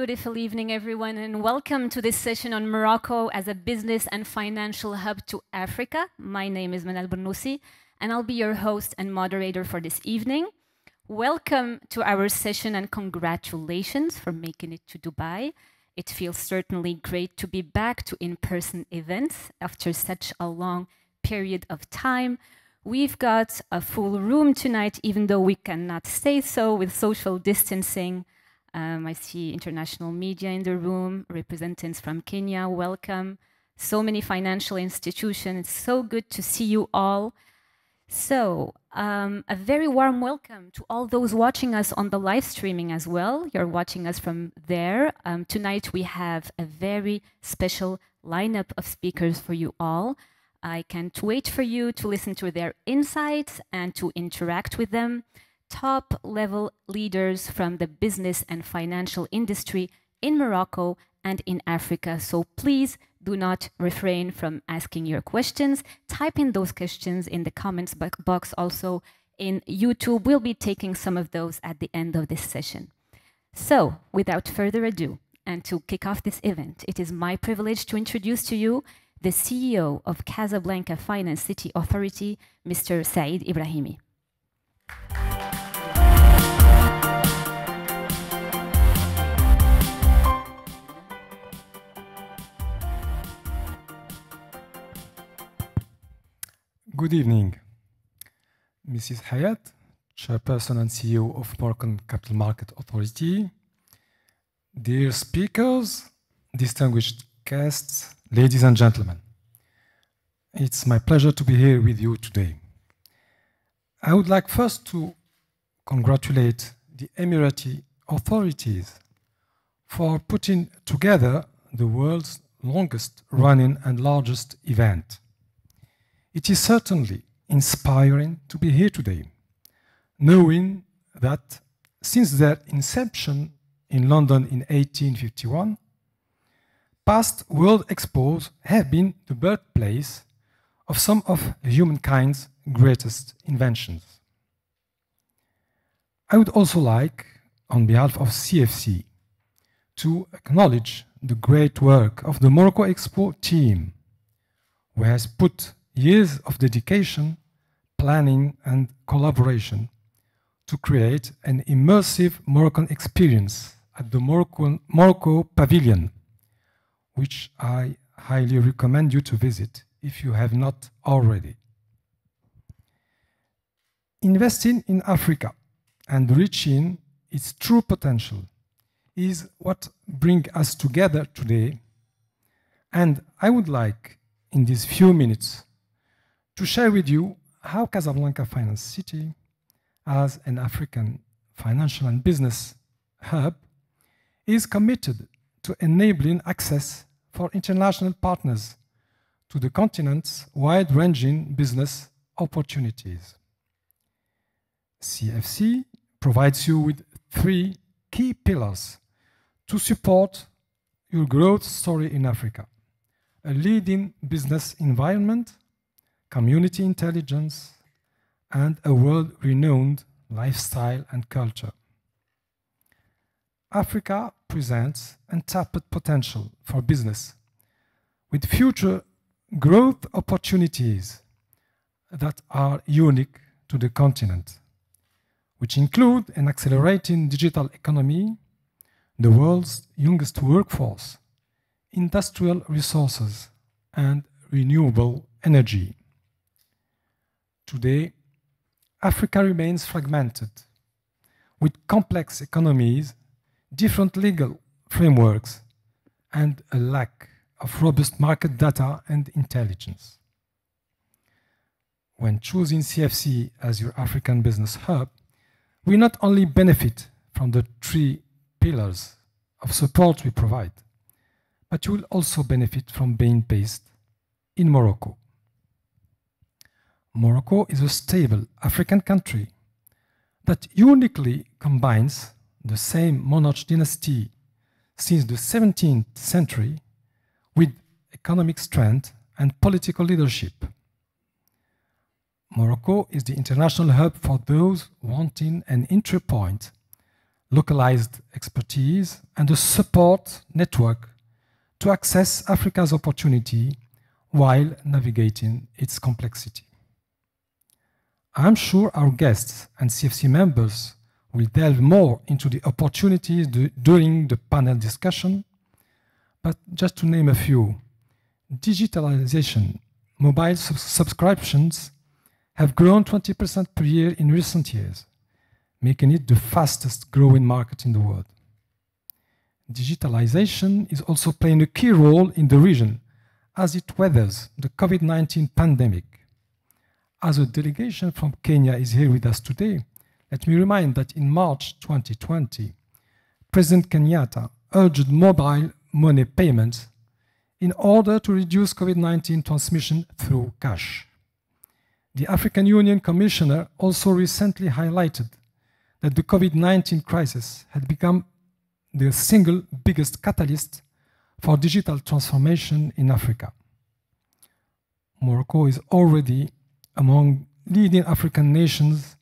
Beautiful evening, everyone, and welcome to this session on Morocco as a business and financial hub to Africa. My name is Manal Bournoussi, and I'll be your host and moderator for this evening. Welcome to our session and congratulations for making it to Dubai. It feels certainly great to be back to in-person events after such a long period of time. We've got a full room tonight, even though we cannot say so with social distancing. I see international media in the room, representatives from Kenya, welcome. So many financial institutions, it's so good to see you all. So, a very warm welcome to all those watching us on the live streaming as well. You're watching us from there. Tonight we have a very special lineup of speakers for you all. I can't wait for you to listen to their insights and to interact with them. Top-level leaders from the business and financial industry in Morocco and in Africa. So please do not refrain from asking your questions. Type in those questions in the comments box also in YouTube. We'll be taking some of those at the end of this session. So without further ado, and to kick off this event, it is my privilege to introduce to you the CEO of Casablanca Finance City Authority, Mr. Said Ibrahimi. Good evening, Mrs. Hayat, Chairperson and CEO of Moroccan Capital Market Authority, dear speakers, distinguished guests, ladies and gentlemen. It's my pleasure to be here with you today. I would like first to congratulate the Emirati authorities for putting together the world's longest running and largest event. It is certainly inspiring to be here today, knowing that since their inception in London in 1851, past world expos have been the birthplace of some of humankind's greatest inventions. I would also like, on behalf of CFC, to acknowledge the great work of the Morocco Expo team, who has put years of dedication, planning, and collaboration to create an immersive Moroccan experience at the Morocco Pavilion, which I highly recommend you to visit if you have not already. Investing in Africa and reaching its true potential is what brings us together today, and I would like, in these few minutes, to share with you how Casablanca Finance City, as an African financial and business hub, is committed to enabling access for international partners to the continent's wide-ranging business opportunities. CFC provides you with three key pillars to support your growth story in Africa: a leading business environment, community intelligence, and a world-renowned lifestyle and culture. Africa presents untapped potential for business, with future growth opportunities that are unique to the continent, which include an accelerating digital economy, the world's youngest workforce, industrial resources, and renewable energy. Today, Africa remains fragmented, with complex economies, different legal frameworks, and a lack of robust market data and intelligence. When choosing CFC as your African business hub, we not only benefit from the three pillars of support we provide, but you will also benefit from being based in Morocco. Morocco is a stable African country that uniquely combines the same monarch dynasty since the 17th century with economic strength and political leadership. Morocco is the international hub for those wanting an entry point, localized expertise, and a support network to access Africa's opportunity while navigating its complexity. I'm sure our guests and CFC members will delve more into the opportunities during the panel discussion, but just to name a few, digitalization, mobile subscriptions have grown 20% per year in recent years, making it the fastest growing market in the world. Digitalization is also playing a key role in the region as it weathers the COVID-19 pandemic. As a delegation from Kenya is here with us today, let me remind that in March 2020, President Kenyatta urged mobile money payments in order to reduce COVID-19 transmission through cash. The African Union Commissioner also recently highlighted that the COVID-19 crisis had become the single biggest catalyst for digital transformation in Africa. Morocco is already among leading African nations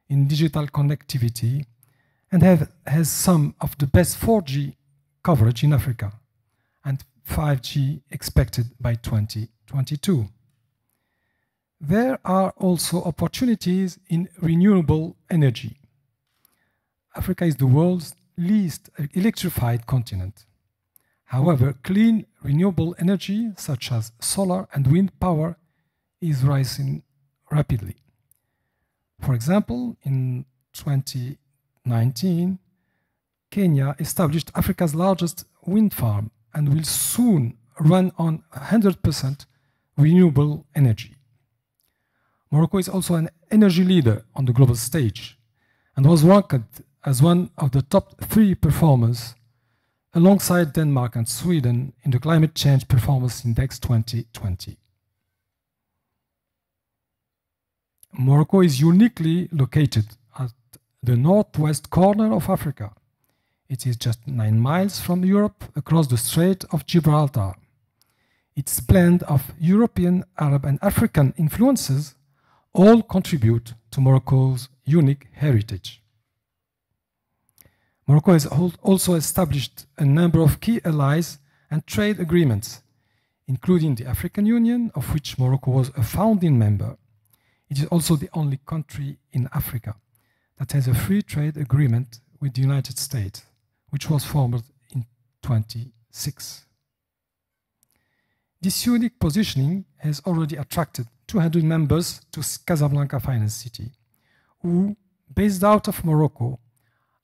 in digital connectivity and has some of the best 4G coverage in Africa and 5G expected by 2022. There are also opportunities in renewable energy. Africa is the world's least electrified continent. However, clean renewable energy such as solar and wind power is rising rapidly. For example, in 2019, Kenya established Africa's largest wind farm and will soon run on 100% renewable energy. Morocco is also an energy leader on the global stage and was ranked as one of the top 3 performers alongside Denmark and Sweden in the Climate Change Performance Index 2020. Morocco is uniquely located at the northwest corner of Africa. It is just 9 miles from Europe across the Strait of Gibraltar. Its blend of European, Arab, and African influences all contribute to Morocco's unique heritage. Morocco has also established a number of key allies and trade agreements, including the African Union, of which Morocco was a founding member. It is also the only country in Africa that has a free trade agreement with the United States, which was formed in 2006. This unique positioning has already attracted 200 members to Casablanca Finance City, who, based out of Morocco,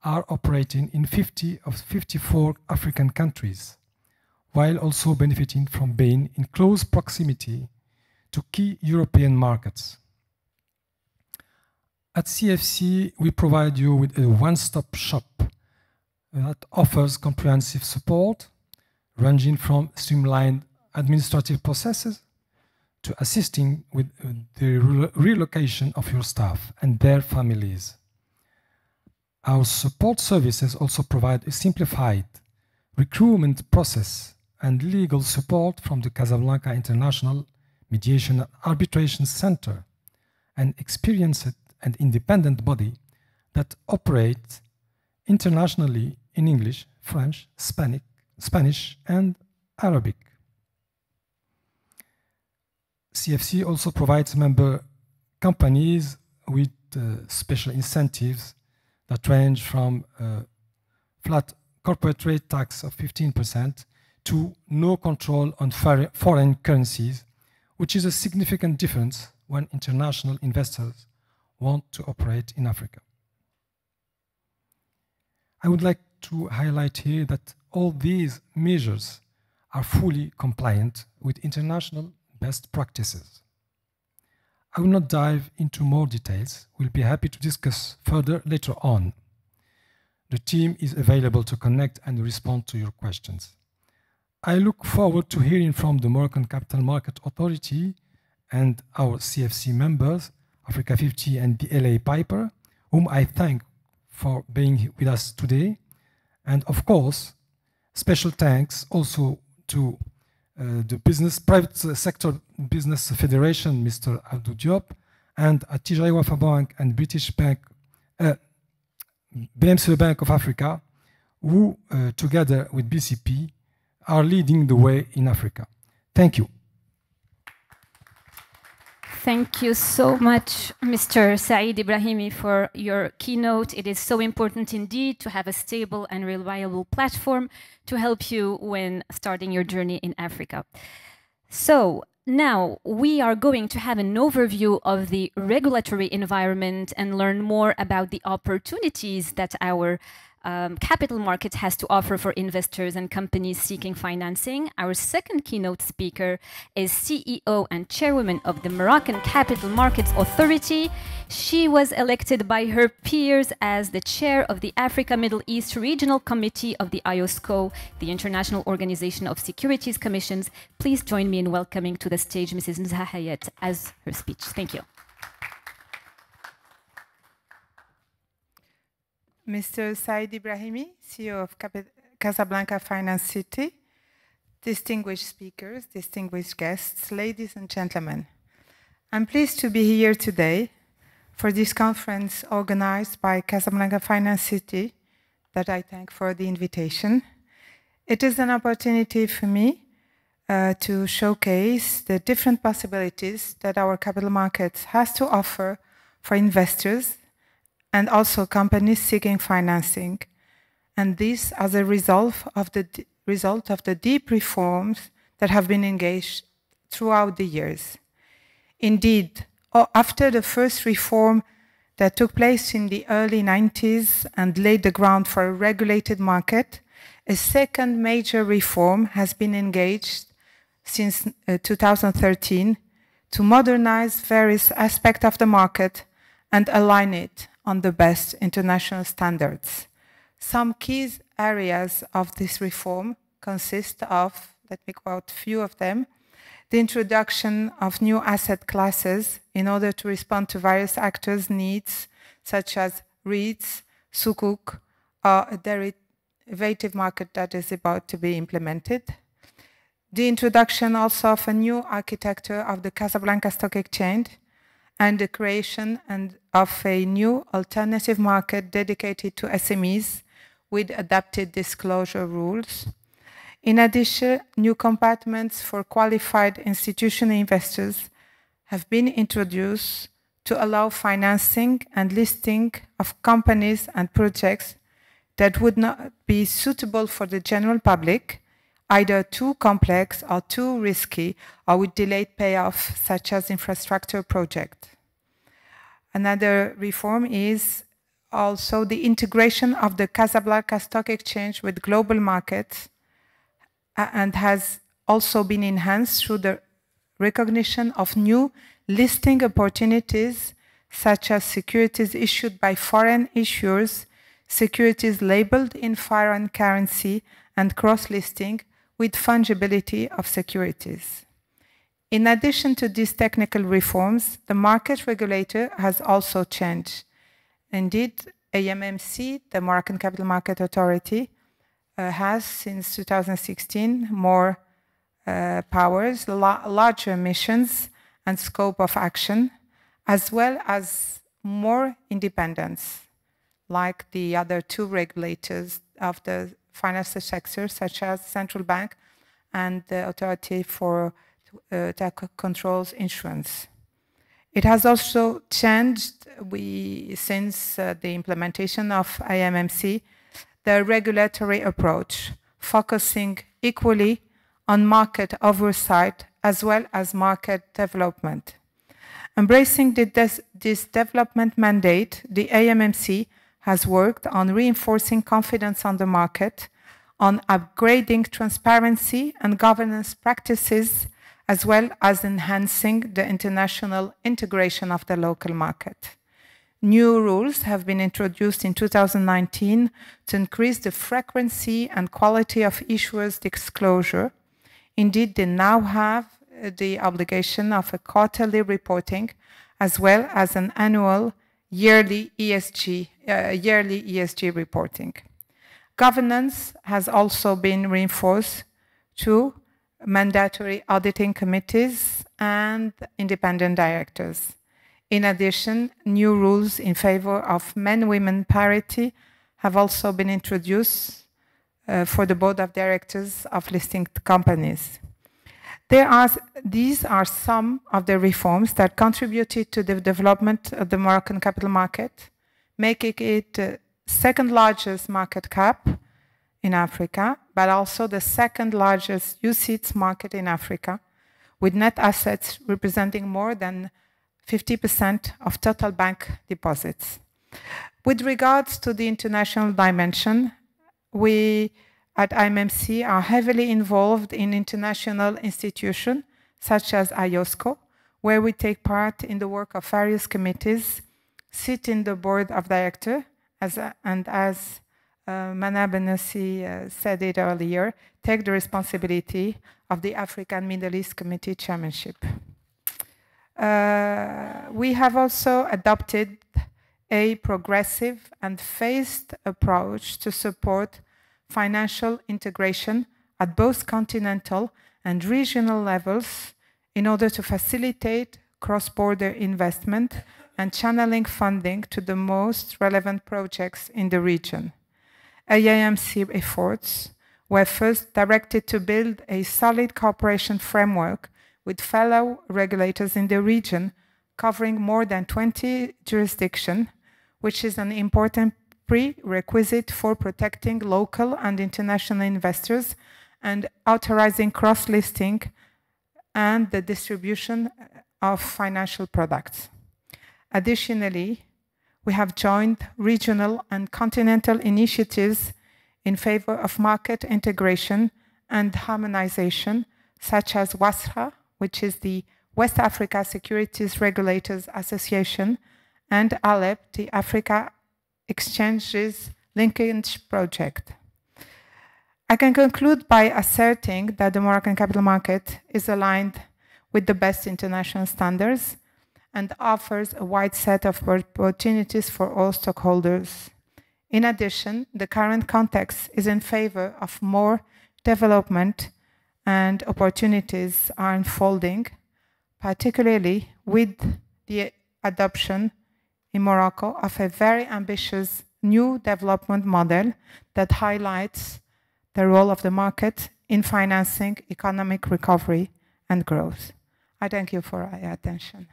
are operating in 50 of 54 African countries, while also benefiting from being in close proximity to key European markets. At CFC, we provide you with a one-stop shop that offers comprehensive support, ranging from streamlined administrative processes to assisting with the relocation of your staff and their families. Our support services also provide a simplified recruitment process and legal support from the Casablanca International Mediation and Arbitration Center, an experienced and independent body that operates internationally in English, French, Spanish, and Arabic. CFC also provides member companies with special incentives that range from flat corporate rate tax of 15% to no control on foreign currencies, which is a significant difference when international investors want to operate in Africa. I would like to highlight here that all these measures are fully compliant with international best practices. I will not dive into more details. We'll be happy to discuss further later on. The team is available to connect and respond to your questions. I look forward to hearing from the Moroccan Capital Market Authority and our CFC members, Africa 50 and the LA Piper, whom I thank for being with us today. And of course, special thanks also to the private sector business federation, Mr. Abdou Diop, and Attijari Wafa Bank and British Bank, BMC Bank of Africa, who, together with BCP, are leading the way in Africa. Thank you. Thank you so much, Mr. Said Ibrahimi, for your keynote. It is so important indeed to have a stable and reliable platform to help you when starting your journey in Africa. So now we are going to have an overview of the regulatory environment and learn more about the opportunities that our capital market has to offer for investors and companies seeking financing. Our second keynote speaker is CEO and Chairwoman of the Moroccan Capital Markets Authority. She was elected by her peers as the chair of the Africa Middle East Regional Committee of the IOSCO, the International Organization of Securities Commissions. Please join me in welcoming to the stage Mrs. Nzha Hayat as her speech. Thank you. Mr. Said Ibrahimi, CEO of Casablanca Finance City, distinguished speakers, distinguished guests, ladies and gentlemen. I'm pleased to be here today for this conference organized by Casablanca Finance City that I thank for the invitation. It is an opportunity for me to showcase the different possibilities that our capital market has to offer for investors and also companies seeking financing, and this as a result of the deep reforms that have been engaged throughout the years. Indeed, after the first reform that took place in the early 90s and laid the ground for a regulated market, a second major reform has been engaged since 2013 to modernize various aspects of the market and align it on the best international standards. Some key areas of this reform consist of, let me quote a few of them, the introduction of new asset classes in order to respond to various actors' needs, such as REITs, sukuk, or a derivative market that is about to be implemented. The introduction also of a new architecture of the Casablanca Stock Exchange, and the creation of a new alternative market dedicated to SMEs with adapted disclosure rules. In addition, new compartments for qualified institutional investors have been introduced to allow financing and listing of companies and projects that would not be suitable for the general public, either too complex or too risky or with delayed payoff, such as infrastructure projects. Another reform is also the integration of the Casablanca Stock Exchange with global markets and has also been enhanced through the recognition of new listing opportunities, such as securities issued by foreign issuers, securities labeled in foreign currency, and cross-listing with fungibility of securities. In addition to these technical reforms, the market regulator has also changed. Indeed, AMMC, the Moroccan Capital Market Authority, has since 2016 more powers, larger missions and scope of action, as well as more independence, like the other two regulators of the financial sector, such as Central Bank and the Authority for that controls insurance. It has also changed since the implementation of AMMC, the regulatory approach, focusing equally on market oversight as well as market development. Embracing this development mandate, the AMMC has worked on reinforcing confidence on the market, on upgrading transparency and governance practices, as well as enhancing the international integration of the local market. New rules have been introduced in 2019 to increase the frequency and quality of issuers' disclosure. Indeed, they now have the obligation of a quarterly reporting, as well as an annual yearly ESG reporting. Governance has also been reinforced through mandatory auditing committees and independent directors. In addition, new rules in favor of men-women parity have also been introduced for the board of directors of listed companies. These are some of the reforms that contributed to the development of the Moroccan capital market, making it the second largest market cap in Africa, but also the second largest UCITS market in Africa, with net assets representing more than 50% of total bank deposits. With regards to the international dimension, we at IMMC are heavily involved in international institutions such as IOSCO, where we take part in the work of various committees, sit in the board of directors, and as Manal Benoussi said it earlier, take the responsibility of the African Middle East Committee chairmanship. We have also adopted a progressive and phased approach to support financial integration at both continental and regional levels in order to facilitate cross-border investment and channeling funding to the most relevant projects in the region. AIMC efforts were first directed to build a solid cooperation framework with fellow regulators in the region, covering more than 20 jurisdictions, which is an important prerequisite for protecting local and international investors and authorizing cross-listing and the distribution of financial products. Additionally, we have joined regional and continental initiatives in favor of market integration and harmonization, such as WASRA, which is the West Africa Securities Regulators Association, and ALEP, the Africa Exchanges Linkage Project. I can conclude by asserting that the Moroccan capital market is aligned with the best international standards and offers a wide set of opportunities for all stockholders. In addition, the current context is in favor of more development and opportunities are unfolding, particularly with the adoption in Morocco of a very ambitious new development model that highlights the role of the market in financing economic recovery and growth. I thank you for your attention.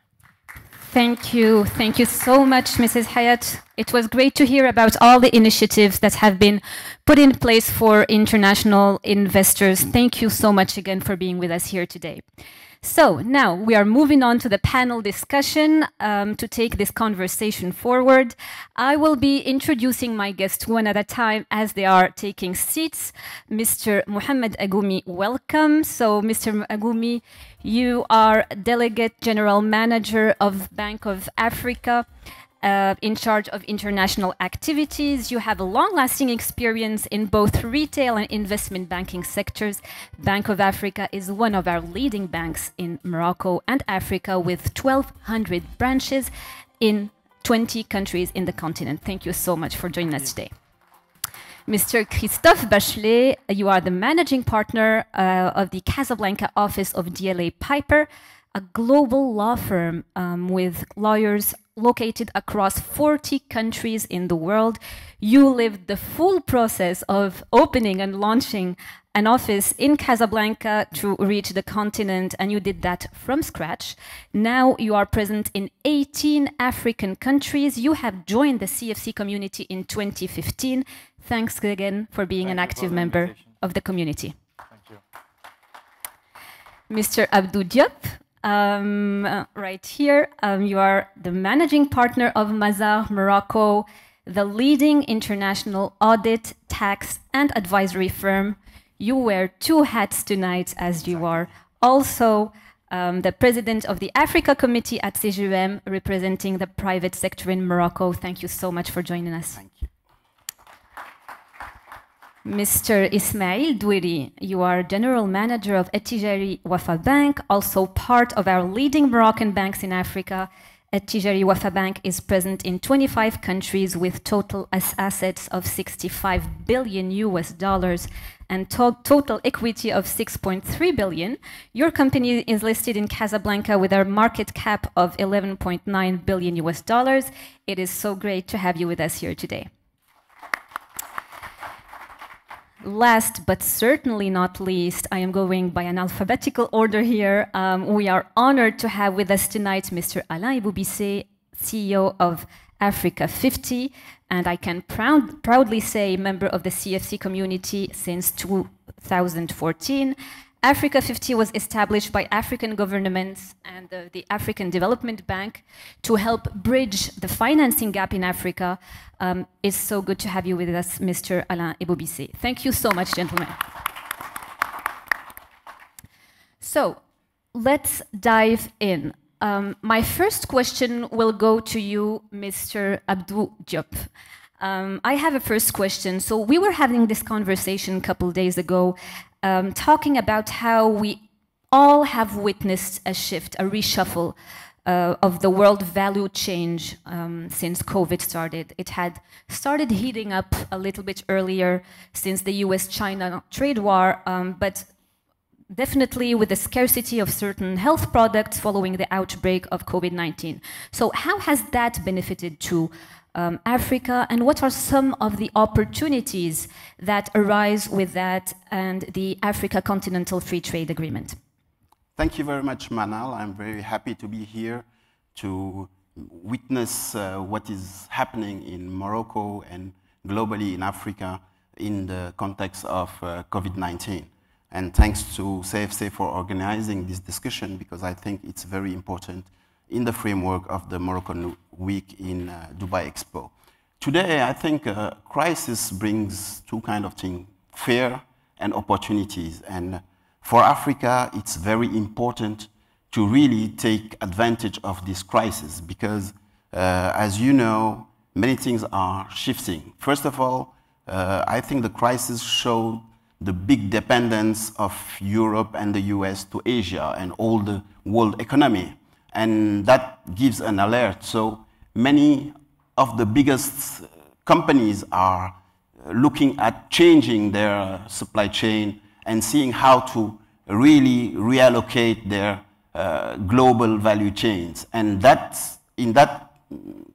Thank you. Thank you so much, Mrs. Hayat. It was great to hear about all the initiatives that have been put in place for international investors. Thank you so much again for being with us here today. So now we are moving on to the panel discussion to take this conversation forward. I will be introducing my guests one at a time as they are taking seats. Mr. Mohamed Agoumi, welcome. So Mr. Agoumi, you are Delegate General Manager of Bank of Africa, in charge of international activities. You have a long-lasting experience in both retail and investment banking sectors. Bank of Africa is one of our leading banks in Morocco and Africa with 1,200 branches in 20 countries in the continent. Thank you so much for joining us today. Mr. Christophe Bachelet, you are the managing partner of the Casablanca office of DLA Piper, a global law firm with lawyers located across 40 countries in the world. You lived the full process of opening and launching an office in Casablanca to reach the continent, and you did that from scratch. Now you are present in 18 African countries. You have joined the CFC community in 2015. Thanks again for being an active member of the community. Thank you. Mr. Abdou Diop, right here, you are the managing partner of Mazars Morocco, the leading international audit, tax, and advisory firm. You wear two hats tonight, as you are also the president of the Africa Committee at CGM, representing the private sector in Morocco. Thank you so much for joining us. Thank you. Mr. Ismail Douiri, you are General Manager of Etijari Wafa Bank, also part of our leading Moroccan banks in Africa, Tijari Wafa Bank is present in 25 countries with total assets of $65 billion and total equity of 6.3 billion. Your company is listed in Casablanca with a market cap of 11.9 billion. It is so great to have you with us here today. Last but certainly not least, I am going by an alphabetical order here. We are honored to have with us tonight Mr. Alaihi Bise, CEO of Africa 50, and I can proudly say member of the CFC community since 2014. Africa 50 was established by African governments and the African Development Bank to help bridge the financing gap in Africa. It's so good to have you with us, Mr. Alaihi Bise. Thank you so much, gentlemen. So, let's dive in. My first question will go to you, Mr. Abdou Diop. I have a first question. So we were having this conversation a couple days ago, talking about how we all have witnessed a shift, a reshuffle of the world value change since COVID started. It had started heating up a little bit earlier since the US-China trade war, but definitely with the scarcity of certain health products following the outbreak of COVID-19. So how has that benefited to Africa, and what are some of the opportunities that arise with that and the Africa Continental Free Trade Agreement? Thank you very much, Manal. I'm very happy to be here to witness what is happening in Morocco and globally in Africa in the context of COVID-19. And thanks to CFC for organizing this discussion, because I think it's very important in the framework of the Moroccan Week in Dubai Expo. Today, I think crisis brings two kinds of things, fear and opportunities. And for Africa, it's very important to really take advantage of this crisis because, as you know, many things are shifting. First of all, I think the crisis showed the big dependence of Europe and the US to Asia and all the world economy. And that gives an alert. So many of the biggest companies are looking at changing their supply chain and seeing how to really reallocate their global value chains. And in that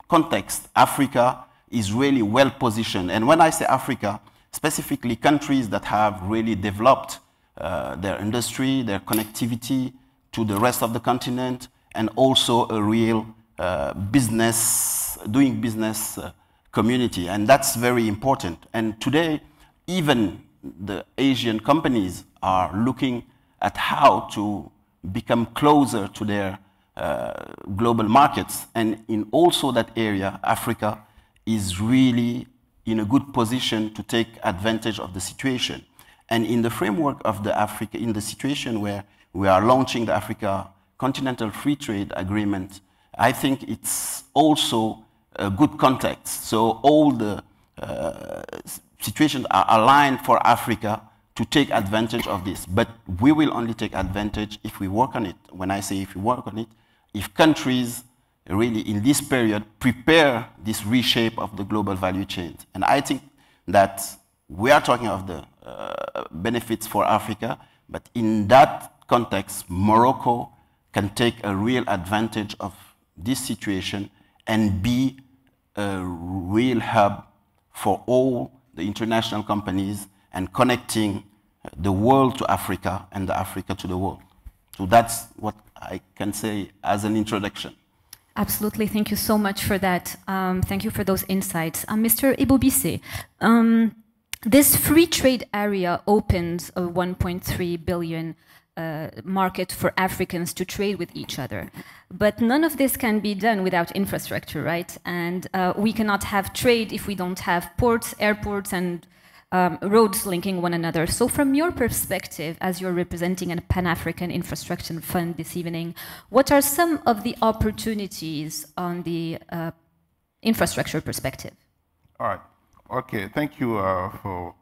context, Africa is really well positioned. And when I say Africa, specifically countries that have really developed their industry, their connectivity to the rest of the continent, and also a real doing business community. And that's very important. And today, even the Asian companies are looking at how to become closer to their global markets. And in also that area, Africa is really in a good position to take advantage of the situation. And in the framework of in the situation where we are launching the Africa Continental Free Trade Agreement, I think it's also a good context. So all the situations are aligned for Africa to take advantage of this. But we will only take advantage if we work on it. When I say if we work on it, if countries really in this period prepare this reshape of the global value chains. And I think that we are talking of the benefits for Africa, but in that context, Morocco can take a real advantage of this situation and be a real hub for all the international companies and connecting the world to Africa and the Africa to the world. So that's what I can say as an introduction. Absolutely. Thank you so much for that. Thank you for those insights. Mr. Bise, this free trade area opens a 1.3 billion market for Africans to trade with each other. But none of this can be done without infrastructure, right? And we cannot have trade if we don't have ports, airports, and roads linking one another. So from your perspective, as you're representing a Pan-African Infrastructure Fund this evening, what are some of the opportunities on the infrastructure perspective? All right. Okay. Thank you for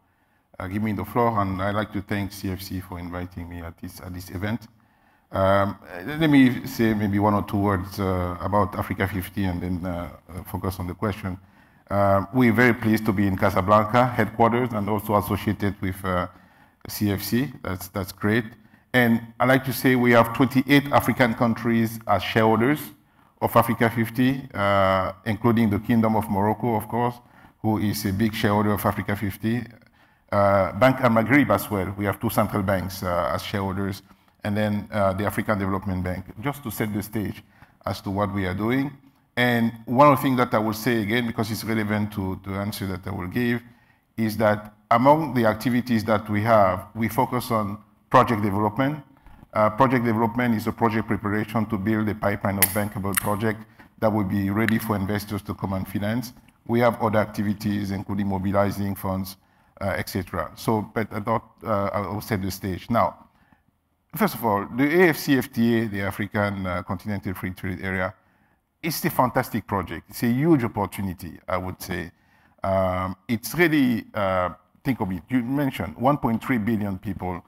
giving me the floor, and I'd like to thank CFC for inviting me at this event. Let me say maybe one or two words about Africa 50 and then focus on the question. We're very pleased to be in Casablanca headquarters and also associated with CFC. That's great. And I like to say we have 28 African countries as shareholders of Africa 50, including the Kingdom of Morocco, of course, who is a big shareholder of Africa 50. Bank al-Maghrib as well. We have two central banks as shareholders, and then the African Development Bank, just to set the stage as to what we are doing. And one of the things that I will say again, because it's relevant to the answer that I will give, is that among the activities that we have, we focus on project development. Project development is a project preparation to build a pipeline of bankable projects that will be ready for investors to come and finance. We have other activities, including mobilizing funds, etc. So, but I thought I will set the stage. Now, first of all, the AFCFTA, the African Continental Free Trade Area, it's a fantastic project. It's a huge opportunity, I would say. It's really, think of it, you mentioned 1.3 billion people,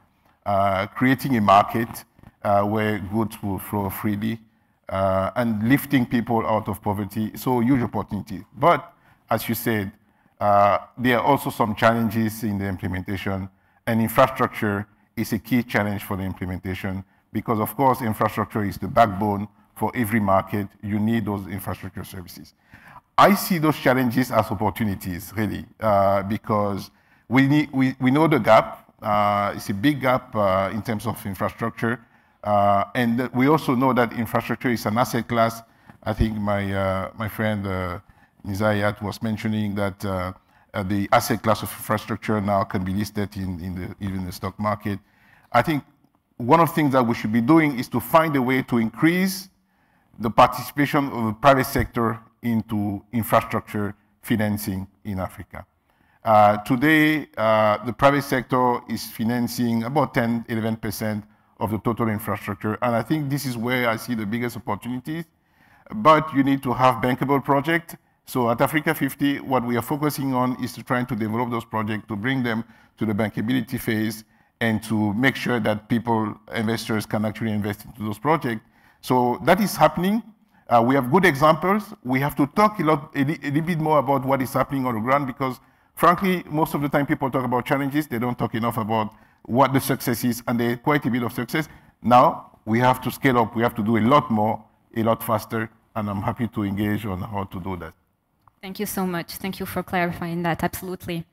creating a market where goods will flow freely and lifting people out of poverty. So huge opportunity. But as you said, there are also some challenges in the implementation, and infrastructure is a key challenge for the implementation because, of course, infrastructure is the backbone for every market. You need those infrastructure services. I see those challenges as opportunities, really, because we know the gap. It's a big gap in terms of infrastructure. And we also know that infrastructure is an asset class. I think my friend Nizayat was mentioning that the asset class of infrastructure now can be listed in even the stock market. I think one of the things that we should be doing is to find a way to increase the participation of the private sector into infrastructure financing in Africa. Today, the private sector is financing about 10–11% of the total infrastructure, and I think this is where I see the biggest opportunities. But you need to have bankable projects. So at Africa 50, what we are focusing on is to try to develop those projects, to bring them to the bankability phase, and to make sure that investors can actually invest into those projects. So that is happening. We have good examples. We have to talk a little bit more about what is happening on the ground because, frankly, most of the time people talk about challenges. They don't talk enough about what the success is, and there's quite a bit of success. Now, we have to scale up. We have to do a lot more, a lot faster, and I'm happy to engage on how to do that. Thank you so much. Thank you for clarifying that, absolutely.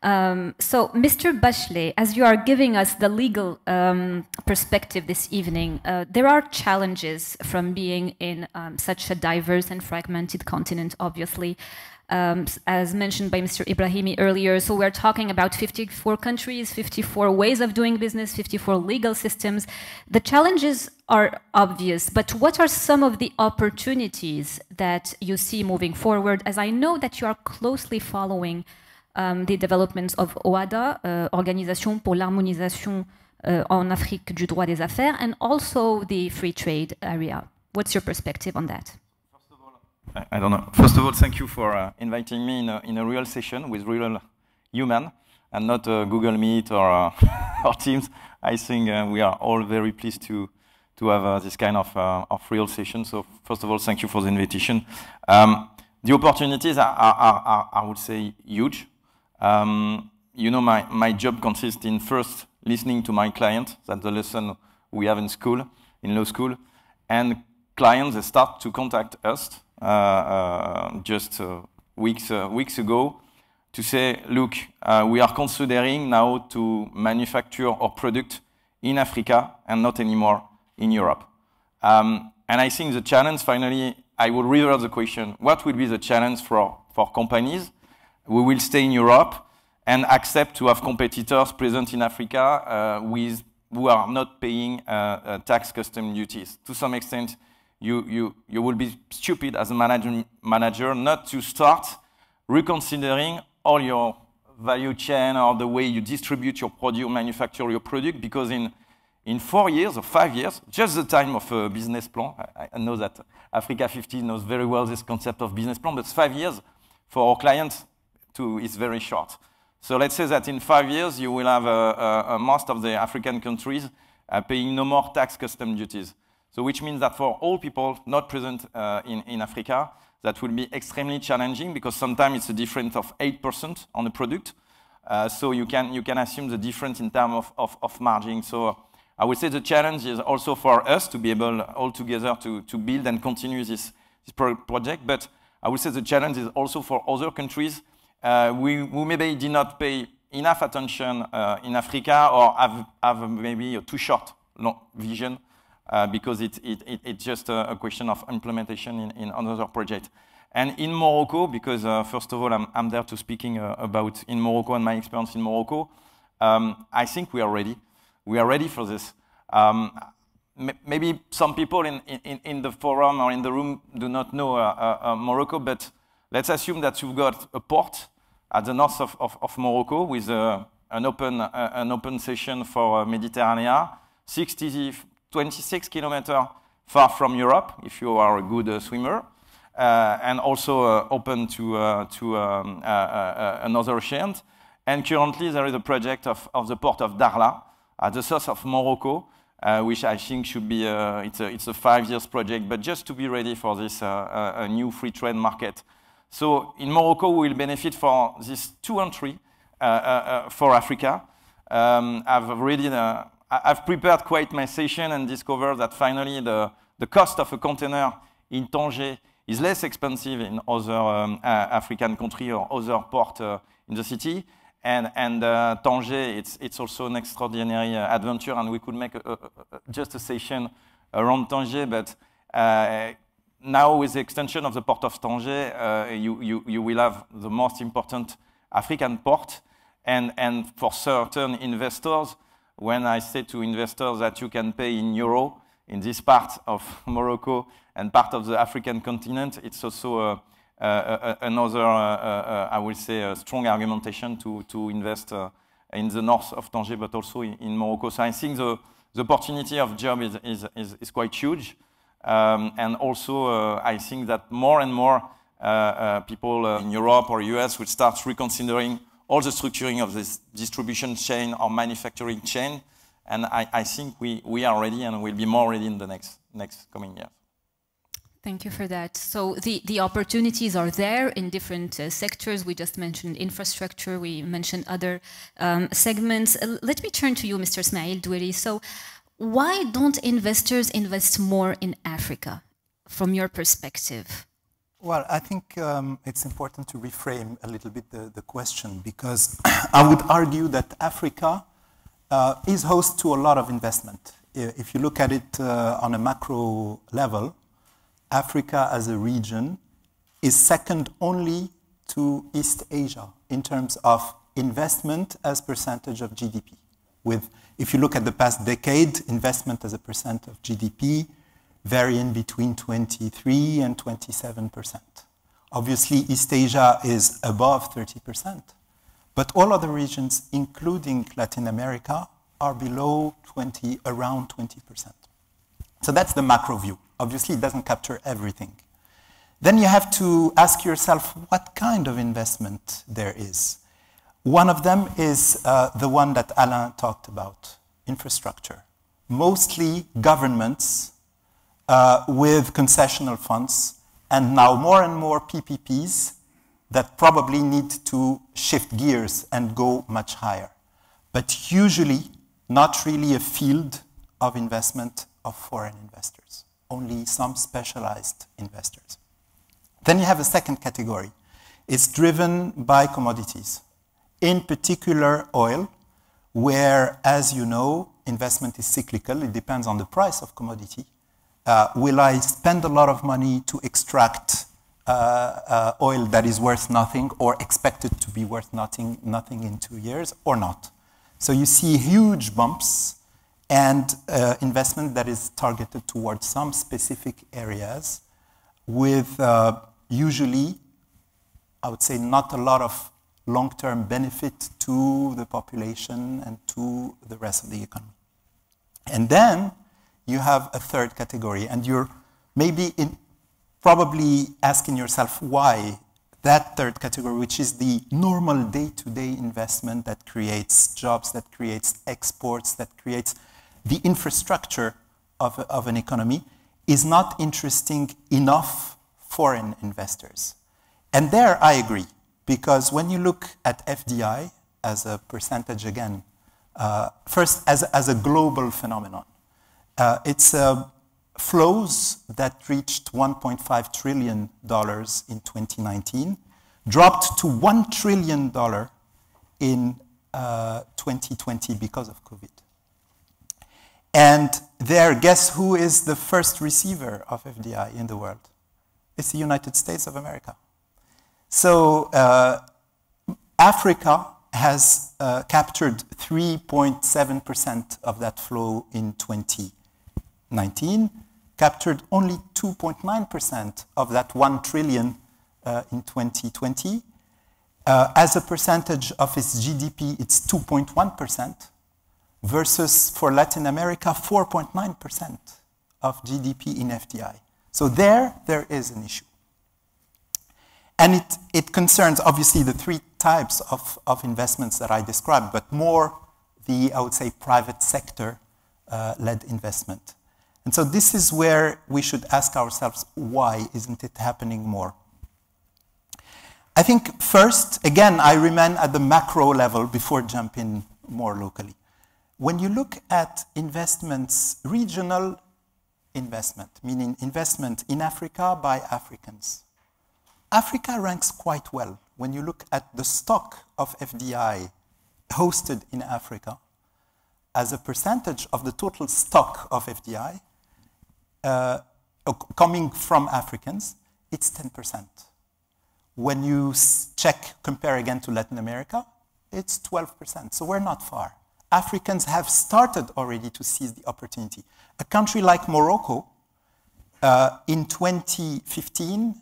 So, Mr. Bachelet, as you are giving us the legal perspective this evening, there are challenges from being in such a diverse and fragmented continent, obviously. As mentioned by Mr. Ibrahimi earlier, so we're talking about 54 countries, 54 ways of doing business, 54 legal systems. The challenges are obvious, but what are some of the opportunities that you see moving forward? As I know that you are closely following the developments of OADA, Organisation pour l'harmonisation en Afrique du droit des affaires, and also the free trade area. What's your perspective on that? I don't know. First of all, thank you for inviting me in a real session with real human and not Google Meet or Teams. I think we are all very pleased to have this kind of real session. So first of all, thank you for the invitation. The opportunities are, I would say, huge. You know, my job consists in first listening to my client. That's the lesson we have in school, in law school. And clients, they start to contact us just weeks ago to say, look, we are considering now to manufacture our product in Africa and not anymore in Europe. And I think the challenge, finally, I will reverse the question. What will be the challenge for companies? We will stay in Europe and accept to have competitors present in Africa who are not paying tax custom duties. To some extent, you will be stupid as a manager not to start reconsidering all your value chain or the way you distribute your product, manufacture your product, because in 4 years or 5 years, just the time of a business plan, I know that Africa 50 knows very well this concept of business plan, but 5 years for our clients is very short. So let's say that in 5 years, you will have most of the African countries paying no more tax custom duties. So which means that for all people not present in Africa, that will be extremely challenging because sometimes it's a difference of 8% on the product. So you can assume the difference in terms of margin. So I would say the challenge is also for us to be able all together to build and continue this project. But I would say the challenge is also for other countries who maybe did not pay enough attention in Africa or have maybe a too short vision because it's just a question of implementation in another project. And in Morocco, because first of all, I'm there to speaking about in Morocco and my experience in Morocco, I think we are ready. We are ready for this. Maybe some people in the forum or in the room do not know Morocco, but let's assume that you've got a port at the north of Morocco with an open session for Mediterranean, 26 kilometers far from Europe, if you are a good swimmer, and also open to another ocean. And currently there is a project of the port of Dakhla at the south of Morocco, which I think should be, it's a 5 years project, but just to be ready for this a new free trade market. So in Morocco, we will benefit for this 2 entry for Africa. I've prepared quite my session and discovered that finally the cost of a container in Tanger is less expensive in other African country or other port in the city. And Tanger, it's also an extraordinary adventure, and we could make just a session around Tanger, but now with the extension of the port of Tanger, you will have the most important African port, and for certain investors, when I say to investors that you can pay in euro in this part of Morocco and part of the African continent, it's also another, I will say, a strong argumentation to invest in the north of Tanger, but also in Morocco. So I think the opportunity of job is quite huge. And also, I think that more and more people in Europe or US will start reconsidering all the structuring of this distribution chain or manufacturing chain. And I think we are ready and will be more ready in the next coming years. Thank you for that. So the opportunities are there in different sectors. We just mentioned infrastructure. We mentioned other segments. Let me turn to you, Mr. Ismail Doueri. So why don't investors invest more in Africa, from your perspective? Well, I think it's important to reframe a little bit the question, because I would argue that Africa is host to a lot of investment. If you look at it on a macro level, Africa as a region is second only to East Asia in terms of investment as percentage of GDP. If you look at the past decade, investment as a percent of GDP varying between 23 and 27%. Obviously, East Asia is above 30%, but all other regions, including Latin America, are below around 20%. So that's the macro view. Obviously, it doesn't capture everything. Then you have to ask yourself what kind of investment there is. One of them is the one that Alain talked about, infrastructure. Mostly governments with concessional funds, and now more and more PPPs that probably need to shift gears and go much higher. But usually not really a field of investment of foreign investors, only some specialized investors. Then you have a second category. It's driven by commodities, in particular oil, where, as you know, investment is cyclical. It depends on the price of commodity. Will I spend a lot of money to extract oil that is worth nothing or expected to be worth nothing in 2 years or not? So you see huge bumps and investment that is targeted towards some specific areas with usually, I would say, not a lot of long-term benefit to the population and to the rest of the economy. And then you have a third category, and you're maybe probably asking yourself why that third category, which is the normal day-to-day investment that creates jobs, that creates exports, that creates the infrastructure of an economy is not interesting enough foreign investors. And there I agree, because when you look at FDI as a percentage again, first as a global phenomenon, it's flows that reached $1.5 trillion in 2019, dropped to $1 trillion in 2020 because of COVID. And there, guess who is the first receiver of FDI in the world? It's the United States of America. So Africa has captured 3.7% of that flow in 2019, captured only 2.9% of that 1 trillion in 2020. As a percentage of its GDP, it's 2.1%, versus for Latin America, 4.9% of GDP in FDI. So there is an issue. And it concerns, obviously, the three types of investments that I described, but more the, I would say, private sector-led investment. And so this is where we should ask ourselves, why isn't it happening more? I think first, again, I remain at the macro level before jumping more locally. When you look at investments, regional investment, meaning investment in Africa by Africans, Africa ranks quite well. When you look at the stock of FDI hosted in Africa, as a percentage of the total stock of FDI coming from Africans, it's 10%. When you compare again to Latin America, it's 12%. So we're not far. Africans have started already to seize the opportunity. A country like Morocco, in 2015,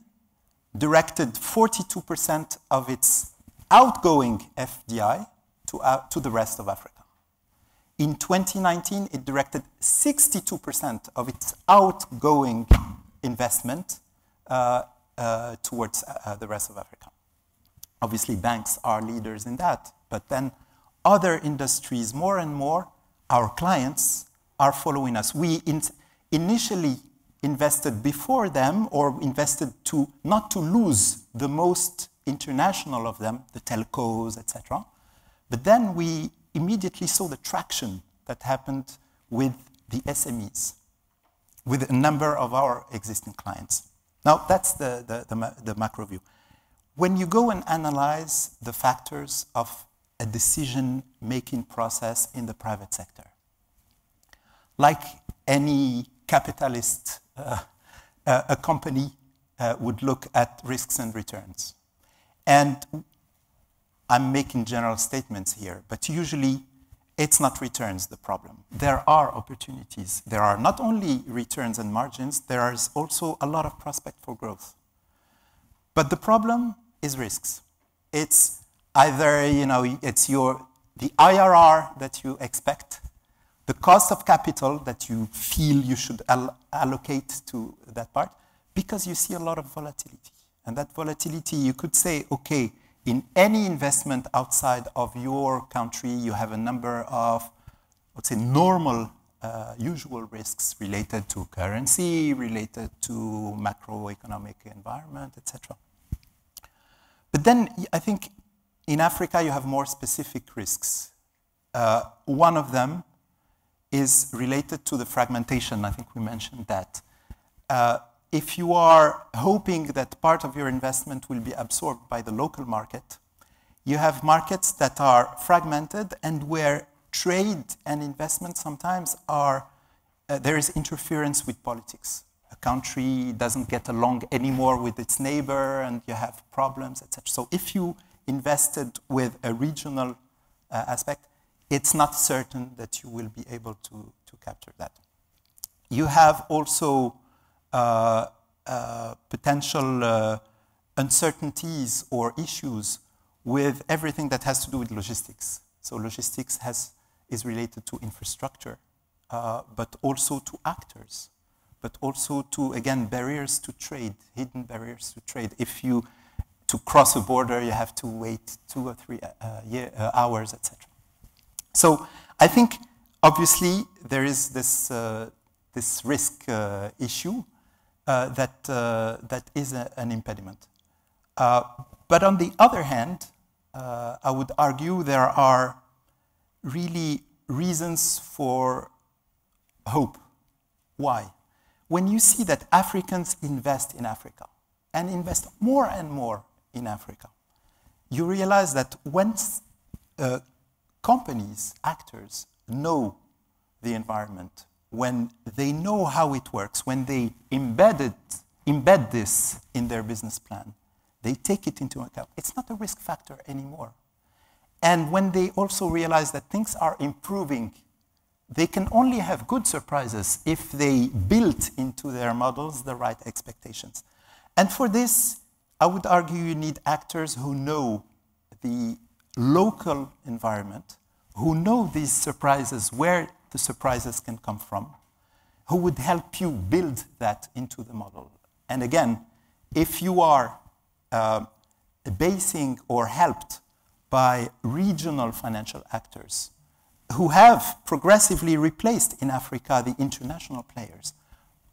directed 42% of its outgoing FDI to the rest of Africa. In 2019, it directed 62% of its outgoing investment towards the rest of Africa. Obviously, banks are leaders in that, but then other industries, more and more, our clients are following us. We initially invested before them, or invested not to lose the most international of them, the telcos, etc. But then we immediately saw the traction that happened with the SMEs, with a number of our existing clients. Now, that's the macro view. When you go and analyze the factors of a decision-making process in the private sector, like any capitalist, a company would look at risks and returns. And I'm making general statements here, but usually it's not returns the problem. There are opportunities. There are not only returns and margins, there is also a lot of prospect for growth. But the problem is risks. It's either, it's the IRR that you expect, the cost of capital that you feel you should allocate to that part, because you see a lot of volatility. And that volatility, you could say, okay, in any investment outside of your country, you have a number of, let's say, normal, usual risks related to currency, related to macroeconomic environment, etc. But then I think in Africa, you have more specific risks. One of them is related to the fragmentation. I think we mentioned that. If you are hoping that part of your investment will be absorbed by the local market, you have markets that are fragmented and where trade and investment sometimes are, there is interference with politics. A country doesn't get along anymore with its neighbor and you have problems, etc. So if you invested with a regional aspect, it's not certain that you will be able to capture that. You have also potential uncertainties or issues with everything that has to do with logistics. So logistics is related to infrastructure, but also to actors, but also to, again, barriers to trade, hidden barriers to trade. To cross a border, you have to wait 2 or 3 hours, etc. So I think Obviously, there is this, this risk issue that is an impediment. But on the other hand, I would argue there are really reasons for hope. Why? When you see that Africans invest in Africa and invest more and more in Africa, you realize that once companies, actors know the environment, when they know how it works, when they embed this in their business plan, they take it into account. It's not a risk factor anymore. And when they also realize that things are improving, they can only have good surprises if they build into their models the right expectations. And for this, I would argue you need actors who know the local environment, who know these surprises, where the surprises can come from, who would help you build that into the model. And again, if you are basing or helped by regional financial actors who have progressively replaced in Africa the international players,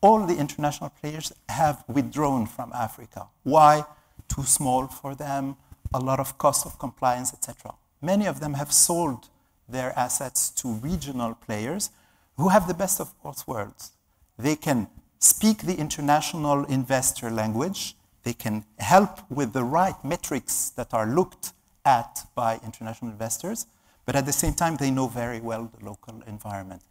all the international players have withdrawn from Africa. Why? Too small for them, a lot of cost of compliance, etc. Many of them have sold their assets to regional players who have the best of both worlds. They can speak the international investor language. They can help with the right metrics that are looked at by international investors, but at the same time, they know very well the local environment.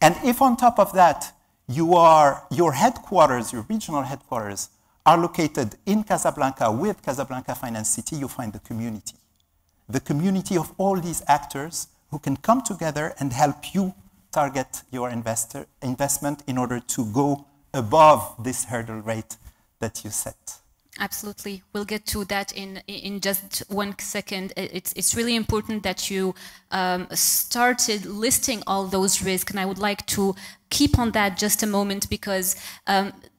And if on top of that, your headquarters, your regional headquarters, are located in Casablanca with Casablanca Finance City, you find the community. The community of all these actors who can come together and help you target your investment in order to go above this hurdle rate that you set. Absolutely. We'll get to that in just 1 second. It's really important that you started listing all those risks, and I would like to keep on that just a moment because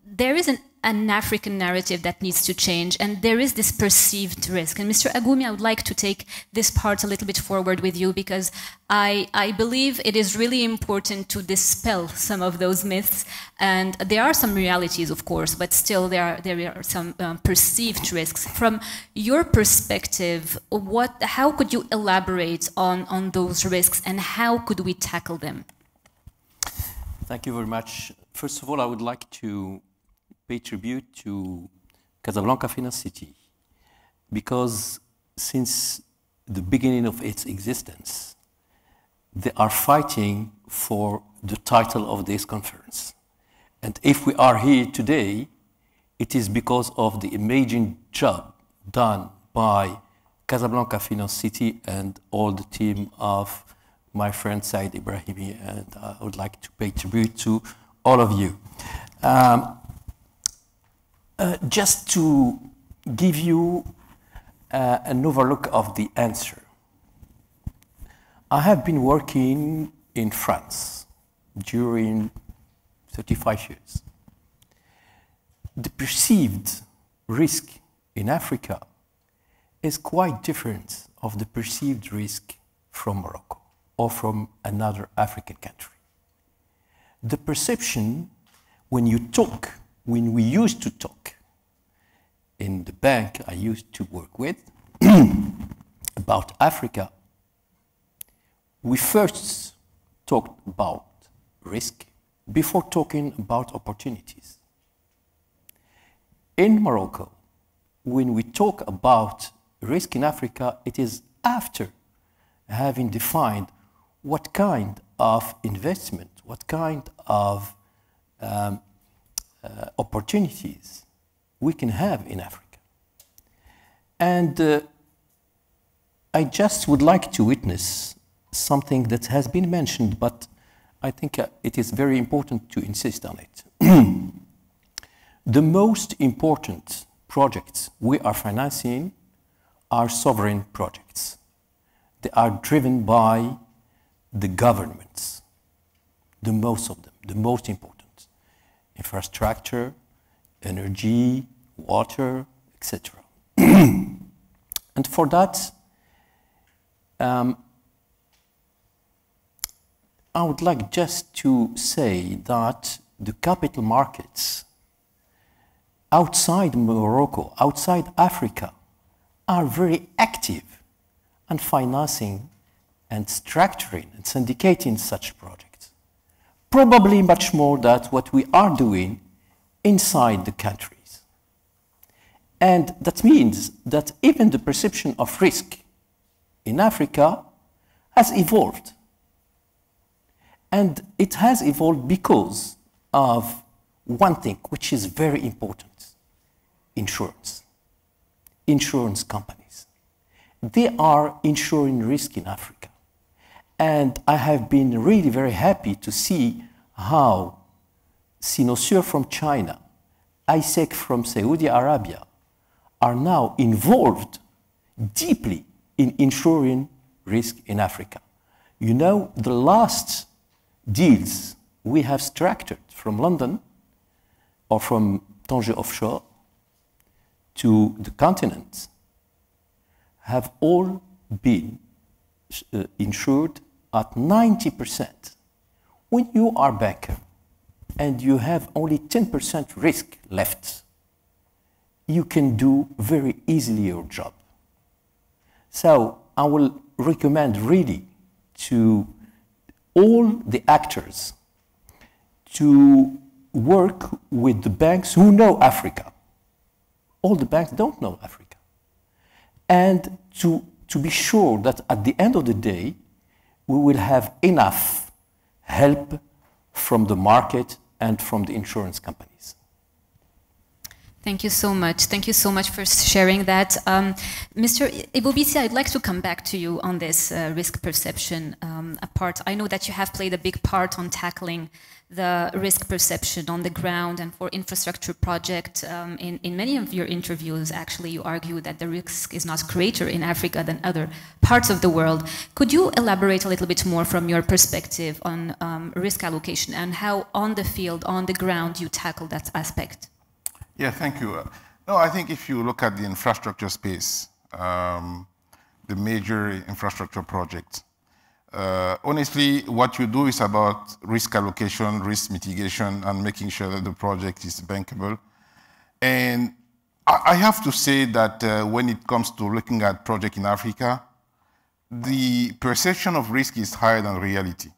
there is an African narrative that needs to change, and there is this perceived risk. And Mr. Agumi, I would like to take this part a little bit forward with you because I believe it is really important to dispel some of those myths. And there are some realities, of course, but still there are some perceived risks. From your perspective, how could you elaborate on those risks and how could we tackle them? Thank you very much. First of all, I would like to pay tribute to Casablanca Finance City because since the beginning of its existence, they are fighting for the title of this conference. And if we are here today, it is because of the amazing job done by Casablanca Finance City and all the team of my friend Said Ibrahimi, and I would like to pay tribute to all of you. Just to give you an overlook of the answer. I have been working in France during 35 years. The perceived risk in Africa is quite different of the perceived risk from Morocco or from another African country. The perception when we used to talk in the bank I used to work with about Africa, we first talked about risk before talking about opportunities. In Morocco, when we talk about risk in Africa, it is after having defined what kind of investment, what kind of opportunities we can have in Africa. And I just would like to witness something that has been mentioned, but I think it is very important to insist on it. The most important projects we are financing are sovereign projects. They are driven by the governments, the most of them, the most important. Infrastructure, energy, water, etc. And for that, I would like just to say that the capital markets outside Morocco, outside Africa, are very active in financing and structuring and syndicating such projects. Probably much more than what we are doing inside the countries. And that means that even the perception of risk in Africa has evolved. And it has evolved because of one thing, which is very important: insurance. Insurance companies. They are insuring risk in Africa. And I have been really very happy to see how Sinosure from China, ISEC from Saudi Arabia, are now involved deeply in insuring risk in Africa. You know, the last deals we have structured from London or from Tangier Offshore to the continent have all been insured at 90%. When you are a banker and you have only 10% risk left, you can do very easily your job. So I will recommend really to all the actors to work with the banks who know Africa. All the banks don't know Africa. And to be sure that at the end of the day, we will have enough help from the market and from the insurance companies. Thank you so much. Thank you so much for sharing that. Mr. Bise, I'd like to come back to you on this risk perception part. I know that you have played a big part on tackling the risk perception on the ground and for infrastructure projects. In many of your interviews, actually, you argue that the risk is not greater in Africa than other parts of the world. Could you elaborate a little bit more from your perspective on risk allocation and how on the field, on the ground, you tackle that aspect? Yeah, thank you. No, I think if you look at the infrastructure space, the major infrastructure projects, honestly, what you do is about risk allocation, risk mitigation, and making sure that the project is bankable. And I have to say that when it comes to looking at projects in Africa, the perception of risk is higher than reality.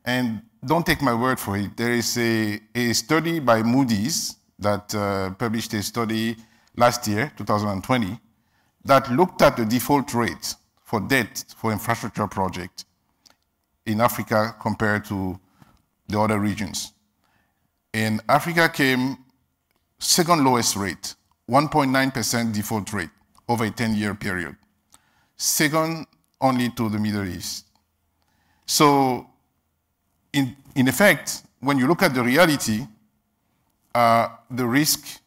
And don't take my word for it. There is a study by Moody's that published a study last year, 2020, that looked at the default rate for debt for infrastructure projects in Africa compared to the other regions. And Africa came second lowest rate, 1.9% default rate over a 10-year period, second only to the Middle East. So in effect, when you look at the reality, the risk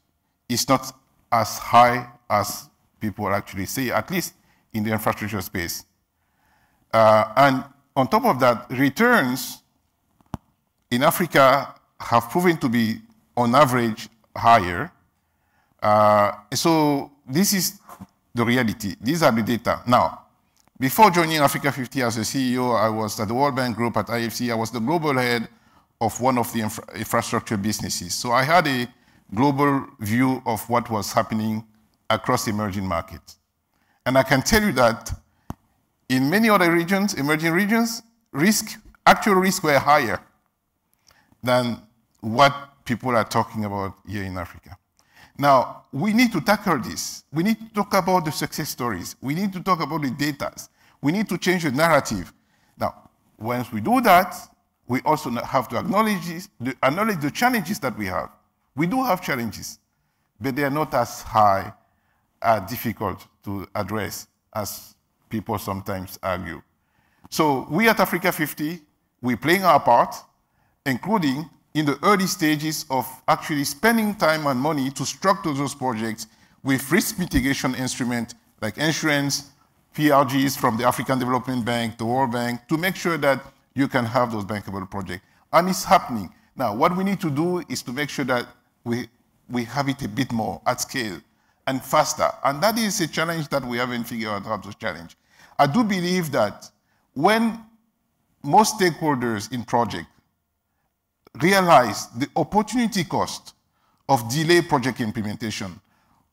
is not as high as people actually say, at least in the infrastructure space. And on top of that, returns in Africa have proven to be, on average, higher. So this is the reality. These are the data. Now, before joining Africa 50 as a CEO, I was at the World Bank Group at IFC. I was the global head of one of the infrastructure businesses. So I had a global view of what was happening across emerging markets. And I can tell you that in many other regions, emerging regions, actual risks were higher than what people are talking about here in Africa. Now, we need to tackle this. We need to talk about the success stories. We need to talk about the data. We need to change the narrative. Now, once we do that, we also have to acknowledge the challenges that we have. We do have challenges, but they are not as high, difficult to address as people sometimes argue. So we at Africa 50, we're playing our part, including in the early stages of actually spending time and money to structure those projects with risk mitigation instruments like insurance, PRGs from the African Development Bank, the World Bank, to make sure that you can have those bankable projects. And it's happening. Now, what we need to do is to make sure that we have it a bit more at scale and faster. And that is a challenge that we haven't figured out how to challenge. I do believe that when most stakeholders in project realize the opportunity cost of delay project implementation,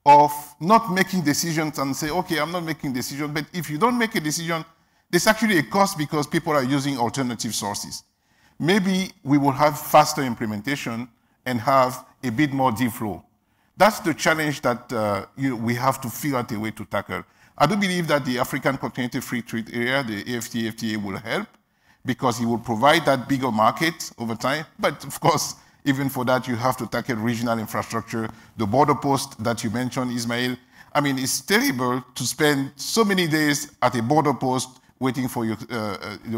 of not making decisions and say, okay, I'm not making decisions, but if you don't make a decision, there's actually a cost because people are using alternative sources. Maybe we will have faster implementation and have a bit more deal flow. That's the challenge that we have to figure out a way to tackle. I do believe that the African Continental Free Trade Area, the AfCFTA, will help because it will provide that bigger market over time. But of course, even for that, you have to tackle regional infrastructure. The border post that you mentioned, Ismail, I mean, it's terrible to spend so many days at a border post waiting for your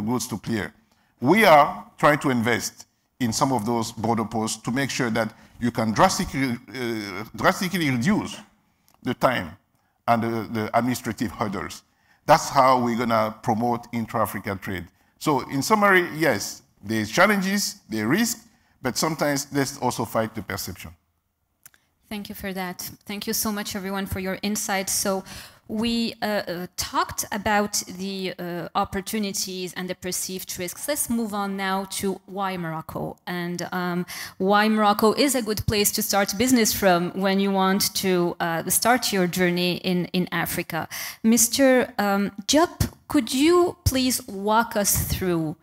goods to clear. We are trying to invest in some of those border posts to make sure that you can drastically reduce the time and the administrative hurdles. That's how we're going to promote intra-African trade. So in summary, yes, there's challenges, there's risk, but sometimes let's also fight the perception. Thank you for that. Thank you so much, everyone, for your insights. So we talked about the opportunities and the perceived risks. Let's move on now to why Morocco, and why Morocco is a good place to start business from when you want to start your journey in Africa. Mr. Diop, could you please walk us through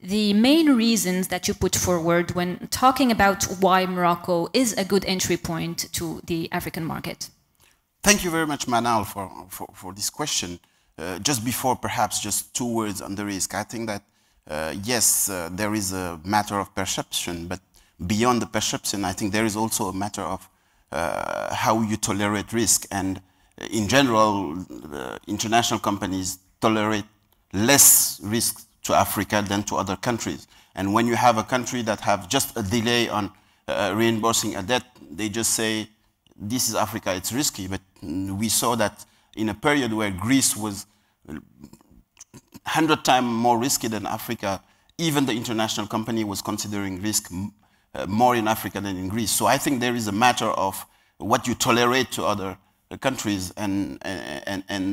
the main reasons that you put forward when talking about why Morocco is a good entry point to the African market? Thank you very much, Manal, for this question. Just before, perhaps, just 2 words on the risk. I think that, yes, there is a matter of perception, but beyond the perception, I think there is also a matter of how you tolerate risk. And in general, international companies tolerate less risk to Africa than to other countries. And when you have a country that have just a delay on reimbursing a debt, they just say, this is Africa, it's risky. But we saw that in a period where Greece was 100 times more risky than Africa, even the international company was considering risk more in Africa than in Greece. So I think there is a matter of what you tolerate to other countries, and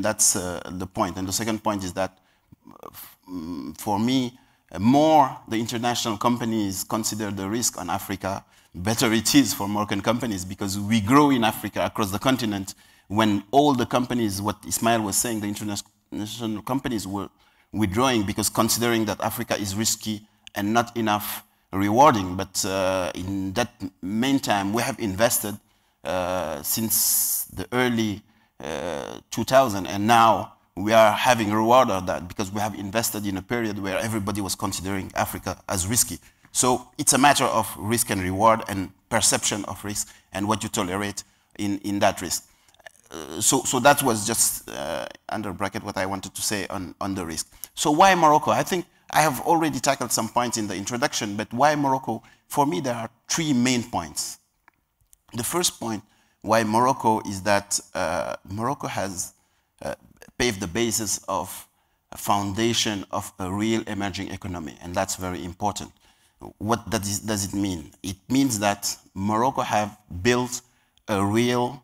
that's the point. And the second point is that for me, more the international companies consider the risk on Africa, better it is for Moroccan companies, because we grow in Africa across the continent when all the companies, what Ismail was saying, the international companies were withdrawing because considering that Africa is risky and not enough rewarding. But in that meantime, we have invested since the early 2000, and now we are having reward of that because we have invested in a period where everybody was considering Africa as risky. So it's a matter of risk and reward and perception of risk and what you tolerate in that risk. So that was just under bracket what I wanted to say on the risk. So why Morocco? I think I have already tackled some points in the introduction, but why Morocco? For me, there are 3 main points. The first point why Morocco is that Morocco has paved the basis of a foundation of a real emerging economy, and that's very important. What does it mean? It means that Morocco have built a real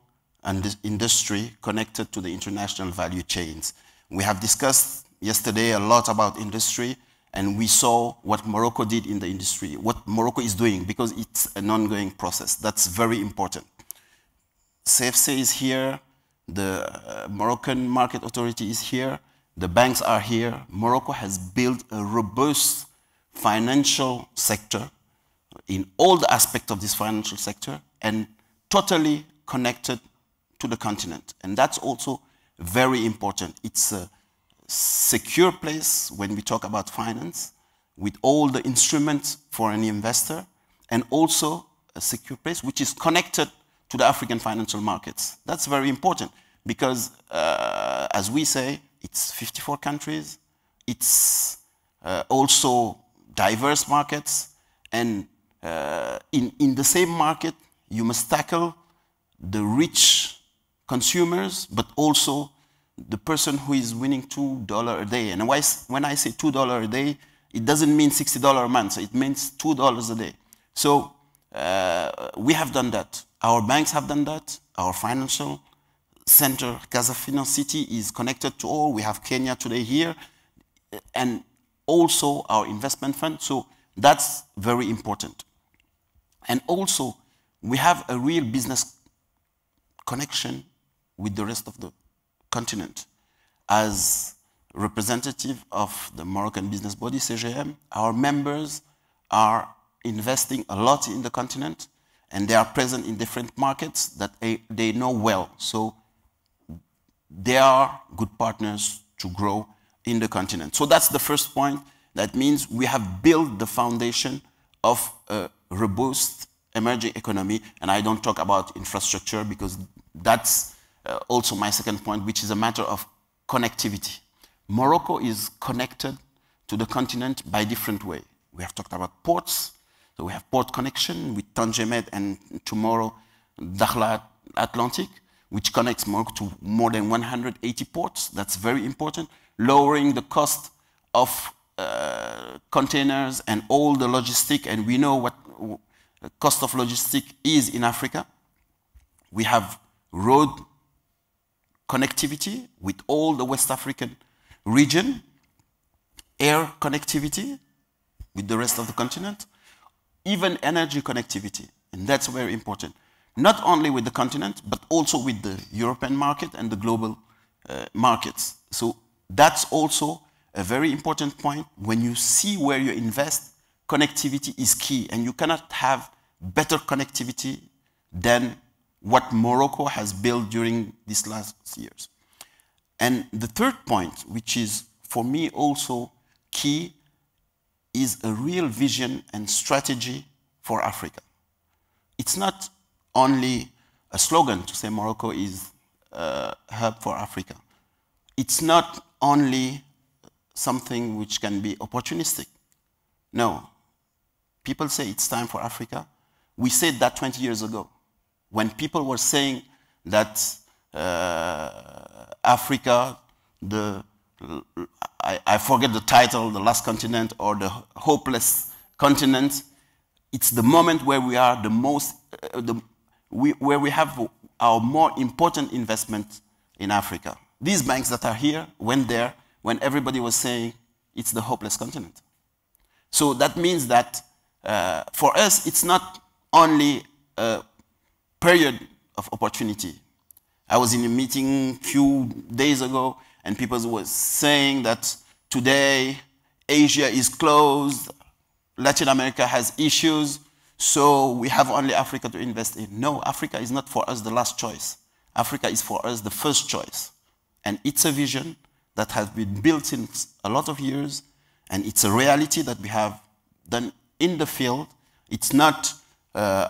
industry connected to the international value chains. We have discussed yesterday a lot about industry, and we saw what Morocco did in the industry, what Morocco is doing, because it's an ongoing process. That's very important. CFC is here, the Moroccan Market Authority is here, the banks are here. Morocco has built a robust financial sector in all the aspects of this financial sector and totally connected to the continent. And that's also very important. It's a secure place when we talk about finance with all the instruments for an investor, and also a secure place which is connected to the African financial markets. That's very important because, as we say, it's 54 countries, it's also diverse markets, and in the same market, you must tackle the rich consumers, but also the person who is winning $2 a day. And when I say $2 a day, it doesn't mean $60 a month, so it means $2 a day. So we have done that. Our banks have done that. Our financial center, Casa Finance City, is connected to all. We have Kenya today here. And also our investment fund. So that's very important. And also, we have a real business connection with the rest of the continent. As representative of the Moroccan business body, CGM, our members are investing a lot in the continent, and they are present in different markets that they know well. So they are good partners to grow in the continent. So that's the first point. That means we have built the foundation of a robust emerging economy, and I don't talk about infrastructure because that's also my second point, which is a matter of connectivity. Morocco is connected to the continent by different ways. We have talked about ports, so we have port connection with Tangimed and tomorrow Dakhla Atlantic, which connects Morocco to more than 180 ports. That's very important, lowering the cost of containers and all the logistic, and we know what the cost of logistic is in Africa. We have road connectivity with all the West African region, air connectivity with the rest of the continent, even energy connectivity, and that's very important. Not only with the continent, but also with the European market and the global markets. So that's also a very important point. When you see where you invest, connectivity is key, and you cannot have better connectivity than what Morocco has built during these last years. And the third point, which is for me also key, is a real vision and strategy for Africa. It's not only a slogan to say Morocco is a hub for Africa. It's not only something which can be opportunistic. No. People say it's time for Africa. We said that 20 years ago, when people were saying that Africa, I forget the title, the last continent or the hopeless continent. It's the moment where we are the most, where we have our more important investment in Africa. These banks that are here went there when everybody was saying it's the hopeless continent. So that means that for us, it's not only a period of opportunity. I was in a meeting a few days ago, and people were saying that today Asia is closed, Latin America has issues, so we have only Africa to invest in. No, Africa is not for us the last choice. Africa is for us the first choice. And it's a vision that has been built since a lot of years, and it's a reality that we have done in the field. It's not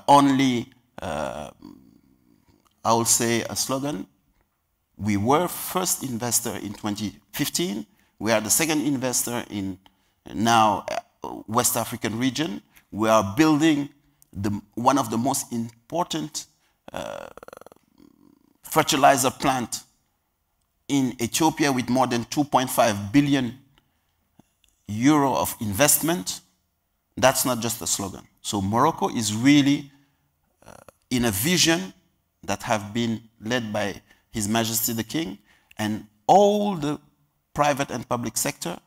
only, I will say, a slogan. We were first investor in 2015. We are the second investor in now West African region. We are building one of the most important fertilizer plant in Ethiopia with more than 2.5 billion euro of investment. That's not just a slogan. So Morocco is really in a vision that have been led by His Majesty the King, and all the private and public sector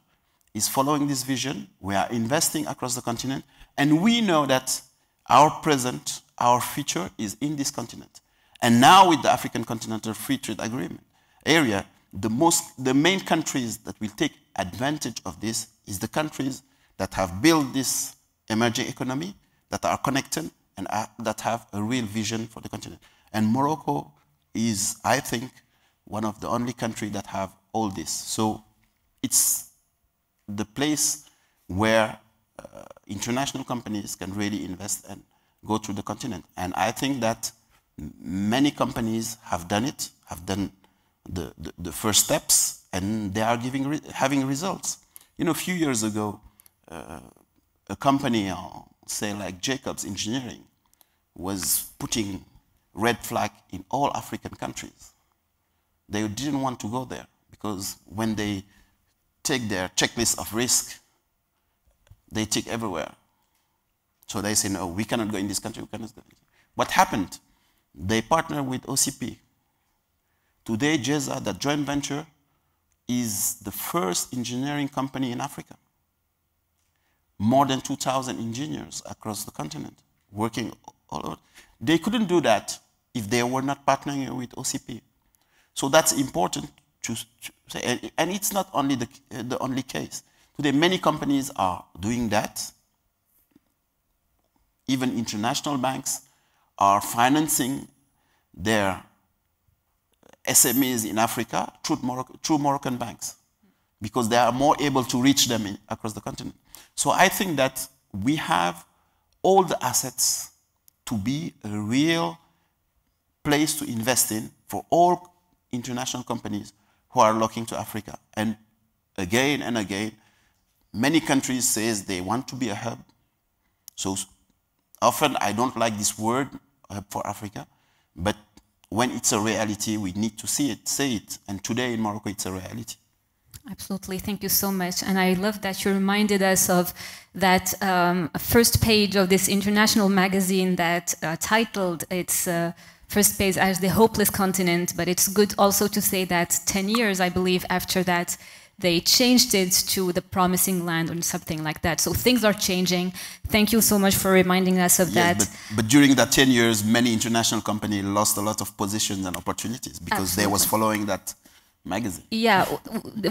is following this vision. We are investing across the continent, and we know that our present, our future is in this continent. And now with the African Continental Free Trade Agreement area, the main countries that will take advantage of this is the countries that have built this emerging economy, that are connected, and that have a real vision for the continent. And Morocco is, I think, one of the only countries that have all this. So it's the place where international companies can really invest and go to the continent. And I think that many companies have done it, have done the first steps, and they are having results. You know, a few years ago, a company, say like Jacobs Engineering, was putting red flag in all African countries. They didn't want to go there because when they take their checklist of risk, they tick everywhere. So they say, no, we cannot go in this country, we cannot go. What happened? They partnered with OCP. Today, JESA, that joint venture, is the first engineering company in Africa. more than 2,000 engineers across the continent working all over. They couldn't do that if they were not partnering with OCP. So that's important to say, and it's not only the only case. Today, many companies are doing that. Even international banks are financing their SMEs in Africa through Moroccan banks, because they are more able to reach them across the continent. So I think that we have all the assets to be a real place to invest in for all international companies who are looking to Africa. And again and again, many countries say they want to be a hub. So often I don't like this word, hub for Africa, but when it's a reality, we need to see it, say it. And today in Morocco, it's a reality. Absolutely, thank you so much. And I love that you reminded us of that first page of this international magazine that titled its first page as the hopeless continent, but it's good also to say that 10 years, I believe, after that, they changed it to the promising land or something like that. So things are changing. Thank you so much for reminding us of that. But during that 10 years, many international companies lost a lot of positions and opportunities because they was following that magazine. Yeah,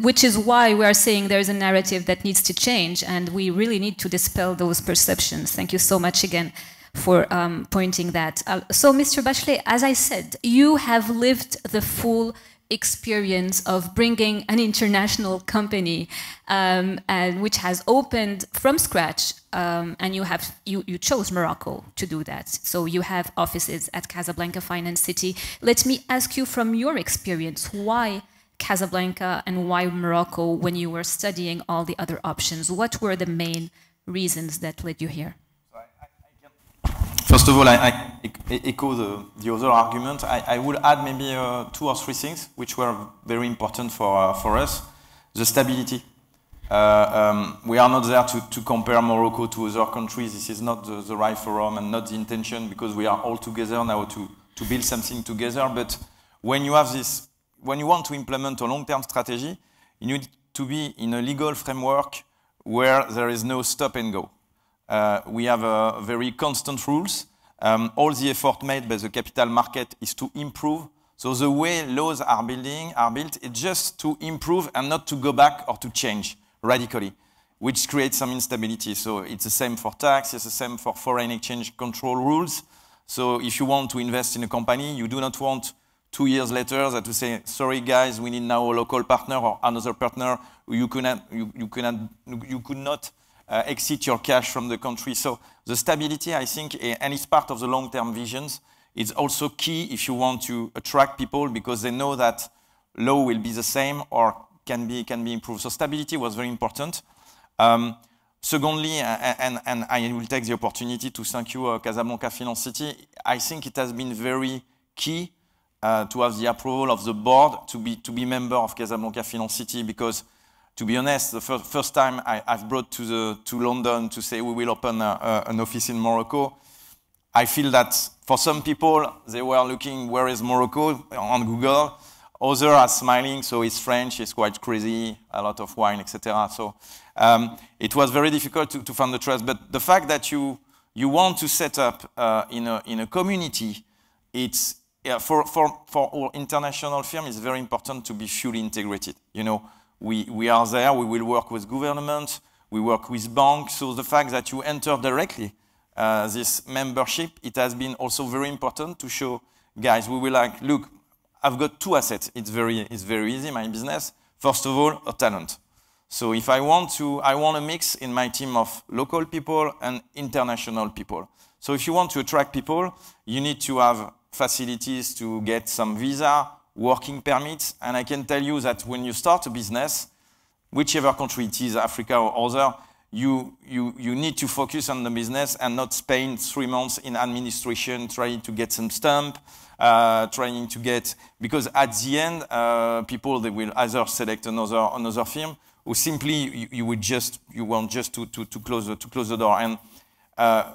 which is why we are saying there's a narrative that needs to change, and we really need to dispel those perceptions. Thank you so much again for pointing that. So, Mr. Bachelet, as I said, you have lived the full experience of bringing an international company and which has opened from scratch, and you chose Morocco to do that. So you have offices at Casablanca Finance City. Let me ask you from your experience, why Casablanca and why Morocco when you were studying all the other options? What were the main reasons that led you here? First of all, I echo the other argument. I would add maybe 2 or 3 things which were very important for us. The stability. We are not there to compare Morocco to other countries. This is not the right forum and not the intention, because we are all together now to build something together. But when you have this, when you want to implement a long-term strategy, you need to be in a legal framework where there is no stop and go. We have very constant rules. All the effort made by the capital market is to improve. So the way laws are built is just to improve and not to go back or to change radically, which creates some instability. So it's the same for tax, it's the same for foreign exchange control rules. So if you want to invest in a company, you do not want 2 years later that to say, sorry guys, we need now a local partner or another partner. You could not exit your cash from the country. So the stability, I think, and it's part of the long-term visions, is also key if you want to attract people, because they know that law will be the same or can be improved. So stability was very important. Secondly, and I will take the opportunity to thank you, Casablanca Finance City, I think it has been very key to have the approval of the board to be member of Casablanca Finance City, because to be honest, the first time I've brought to London to say we will open an office in Morocco, I feel that for some people, they were looking, where is Morocco, on Google. Others are smiling, so it's French, it's quite crazy, a lot of wine, etc. So it was very difficult to find the trust. But the fact that you want to set up in a community, it's for our international firm, it's very important to be fully integrated. You know, we are there, we will work with government, we work with banks. So the fact that you enter directly this membership, it has been also very important to show, guys, we will like, look, I've got 2 assets. It's very easy, my business. First of all, a talent. So if I want a mix in my team of local people and international people. So if you want to attract people, you need to have facilities to get some visa, working permits, and I can tell you that when you start a business, whichever country it is, Africa or other, you need to focus on the business and not spend 3 months in administration trying to get some stamp, trying to get, because at the end, people, they will either select another firm, or simply you want just to close the door. And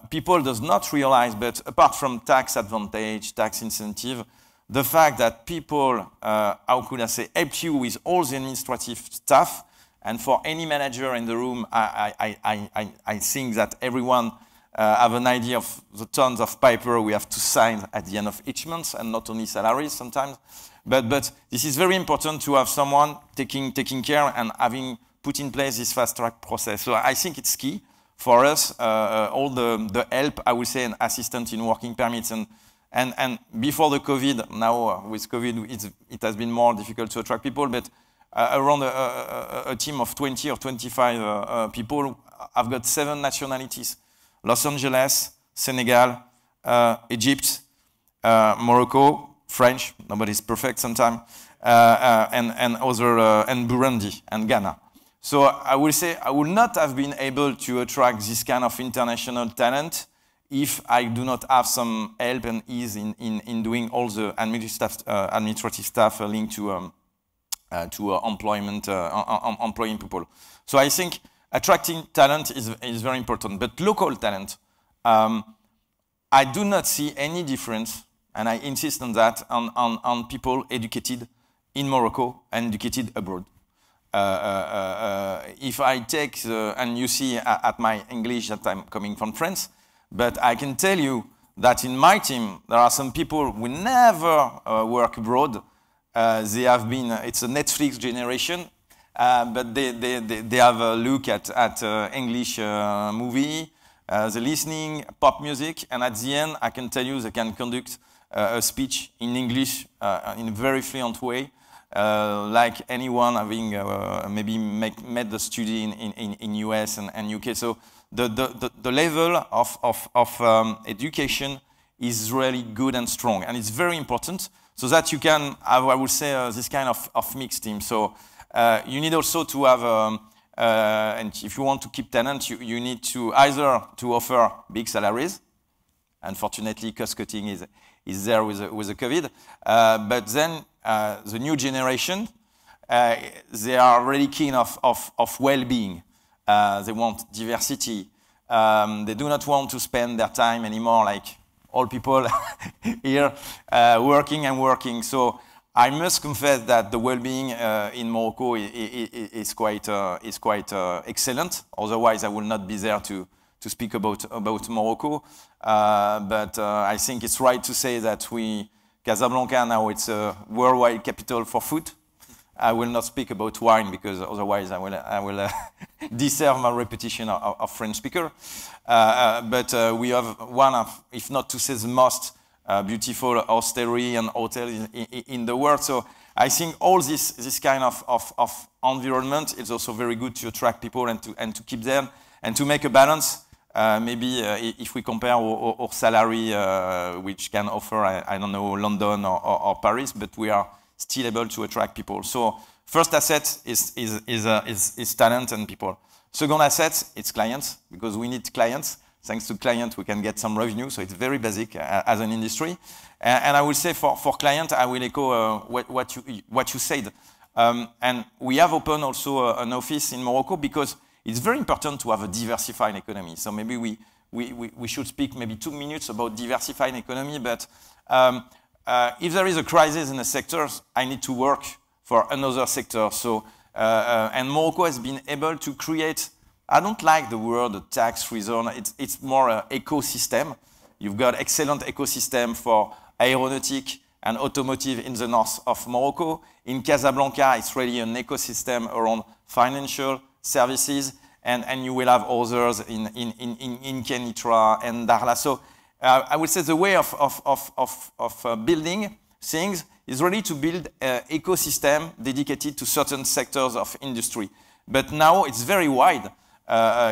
people does not realize, but apart from tax advantage, tax incentive, the fact that people, how could I say, help you with all the administrative stuff, And for any manager in the room, I think that everyone have an idea of the tons of paper we have to sign at the end of each month, and not only salaries sometimes. But this is very important to have someone taking care and having put in place this fast-track process. So I think it's key for us, all the help, I would say, and assistance in working permits. And before the COVID, now with COVID, it has been more difficult to attract people, but around a team of 20 or 25 people, I've got 7 nationalities: Los Angeles, Senegal, Egypt, Morocco, French, nobody's perfect sometimes, and Burundi and Ghana. So I will say I would not have been able to attract this kind of international talent if I do not have some help and ease in doing all the administrative stuff linked to employing people. So I think attracting talent is very important, but local talent, I do not see any difference, and I insist on that, on people educated in Morocco and educated abroad. If I take, and you see at my English that I'm coming from France, but I can tell you that in my team, there are some people who never work abroad. They have been, it's a Netflix generation, but they have a look at English movie, the listening, pop music, and at the end, I can tell you they can conduct a speech in English in a very fluent way, like anyone having maybe made the study in US and UK. So the level of education is really good and strong, and it's very important so that you can have, I would say, this kind of mixed team. So you need also to have, and if you want to keep talent, you need to either to offer big salaries. Unfortunately, cost cutting is there with the COVID. But then the new generation, they are really keen of well-being. They want diversity. They do not want to spend their time anymore like all people here working and working. So I must confess that the well-being in Morocco is quite excellent. Otherwise, I will not be there to speak about Morocco. But I think it's right to say that Casablanca now it's a worldwide capital for food. I will not speak about wine because otherwise I will deserve my reputation of French speaker. But we have one of, if not to say the most beautiful hostelry and hotel in the world. So I think all this kind of environment is also very good to attract people and to keep them and to make a balance. Maybe if we compare our salary, which can offer, I don't know, London or Paris, but we are still able to attract people. So first asset is talent and people. Second asset, it's clients, because we need clients. Thanks to clients, we can get some revenue. So it's very basic as an industry. And I will say for client, I will echo what you said. And we have opened also an office in Morocco because it's very important to have a diversified economy. So maybe we should speak maybe 2 minutes about diversified economy. But if there is a crisis in a sector, I need to work for another sector. So and Morocco has been able to create, I don't like the word tax-free zone. It's more an ecosystem. You've got excellent ecosystem for aeronautic and automotive in the north of Morocco. In Casablanca, it's really an ecosystem around financial services, and you will have others in Kenitra and Darla. So I would say the way of building things is really to build an ecosystem dedicated to certain sectors of industry. But now it's very wide.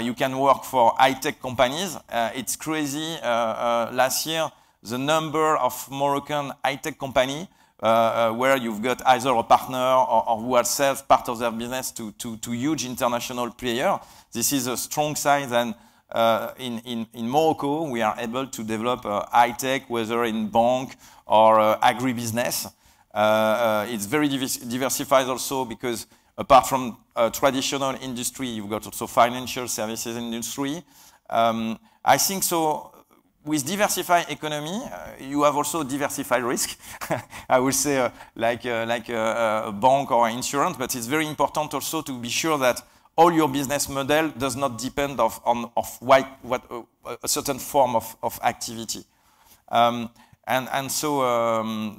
You can work for high-tech companies. It's crazy. Last year, the number of Moroccan high-tech companies where you've got either a partner or who have sold part of their business to huge international players. This is a strong sign that in Morocco we are able to develop high-tech, whether in bank or agribusiness. It's very diversified also because apart from traditional industry, you've got also financial services industry. I think so. with diversified economy, you have also diversified risk. I would say like a bank or insurance, but it's very important also to be sure that all your business model does not depend on a certain form of activity. So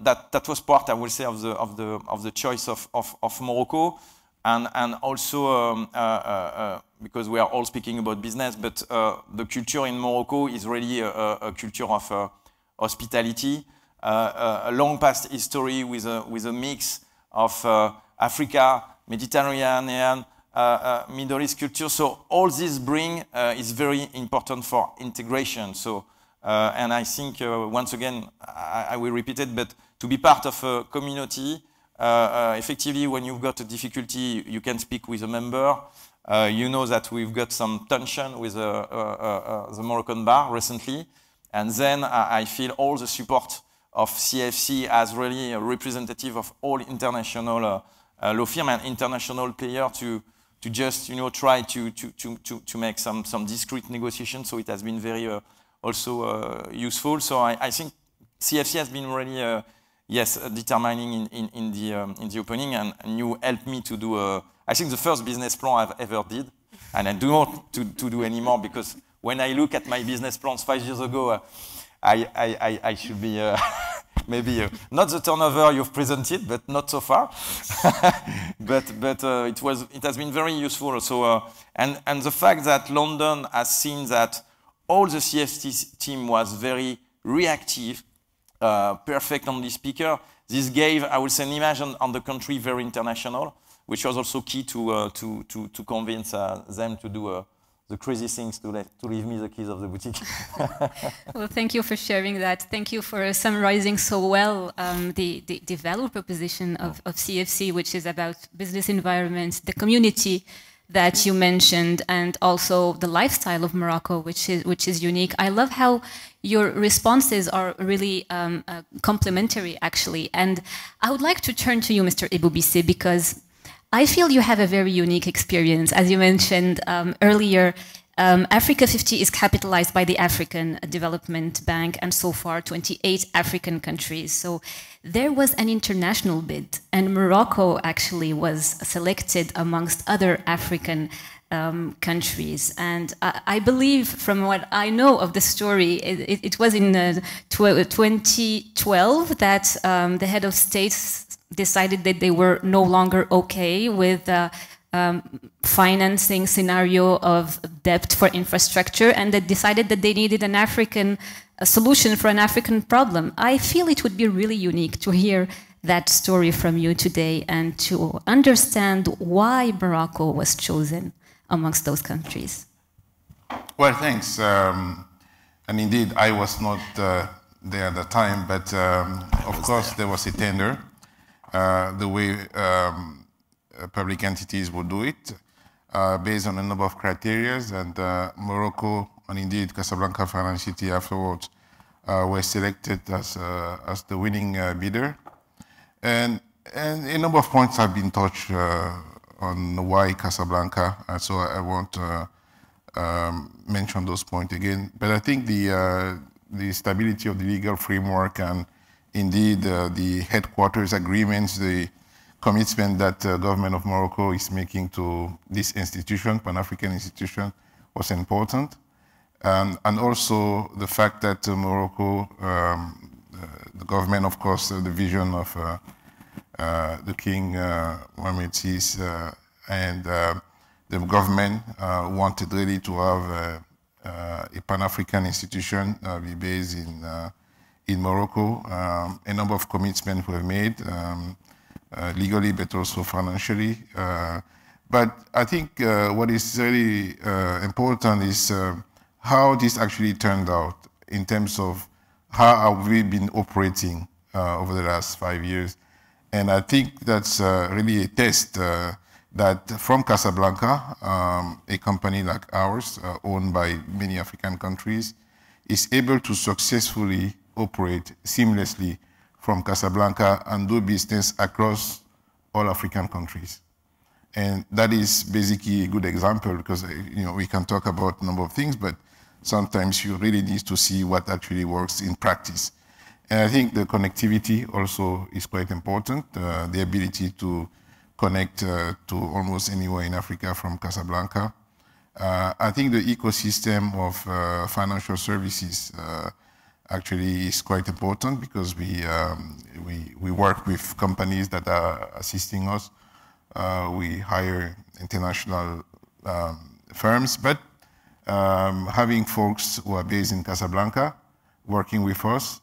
that was part, I would say, of the choice of Morocco. And also because we are all speaking about business, but the culture in Morocco is really a culture of hospitality, a long past history with a mix of Africa, Mediterranean, Middle East culture. So all this is very important for integration. So and I think once again I will repeat it, but to be part of a community. Effectively, when you've got a difficulty, you can speak with a member. You know that we've got some tension with the Moroccan bar recently. And then I feel all the support of CFC as really a representative of all international law firm and international player to just try to make some discrete negotiations. So it has been very also useful. So I think CFC has been really yes, determining in the opening, and you helped me to do I think the first business plan I've ever did, and I do not to do anymore, because when I look at my business plans 5 years ago, I should be maybe not the turnover you've presented, but not so far. but it has been very useful. So and the fact that London has seen that all the CFT team was very reactive. Perfect on the speaker. This gave, I would say, an image on the country very international, which was also key to convince them to do the crazy things to leave me the keys of the boutique. Well, thank you for sharing that. Thank you for summarizing so well the value proposition of CFC, which is about business environment, the community that you mentioned, and also the lifestyle of Morocco, which is unique. I love how your responses are really complementary, actually. And I would like to turn to you, Mr. Bise, because I feel you have a very unique experience. As you mentioned earlier, Africa 50 is capitalized by the African Development Bank, and so far 28 African countries. So there was an international bid, and Morocco actually was selected amongst other African countries. And I believe, from what I know of the story, it was in 2012 that the head of states decided that they were no longer okay with financing scenario of debt for infrastructure, and they decided that they needed a solution for an African problem. I feel it would be really unique to hear that story from you today and to understand why Morocco was chosen amongst those countries. Well, thanks. And indeed, I was not there at the time, but of course there was a tender. The way public entities would do it, based on a number of criteria, and Morocco, and indeed Casablanca Finance City afterwards, were selected as the winning bidder. And a number of points have been touched on why Casablanca, so I won't mention those points again. But I think the stability of the legal framework, and indeed the headquarters agreements, the commitment that the government of Morocco is making to this institution, Pan-African institution, was important. And also the fact that Morocco, the government, of course, the vision of the King Mohammed VI, and the government wanted really to have a Pan-African institution be based in Morocco. A number of commitments were made, legally, but also financially. But I think what is really important is how this actually turned out in terms of how have we been operating over the last 5 years. And I think that's really a test that from Casablanca, a company like ours, owned by many African countries, is able to successfully operate seamlessly from Casablanca and do business across all African countries. And that is basically a good example, because we can talk about a number of things, but sometimes you really need to see what actually works in practice. And I think the connectivity also is quite important, the ability to connect to almost anywhere in Africa from Casablanca. I think the ecosystem of financial services actually is quite important because we work with companies that are assisting us. We hire international firms, but having folks who are based in Casablanca working with us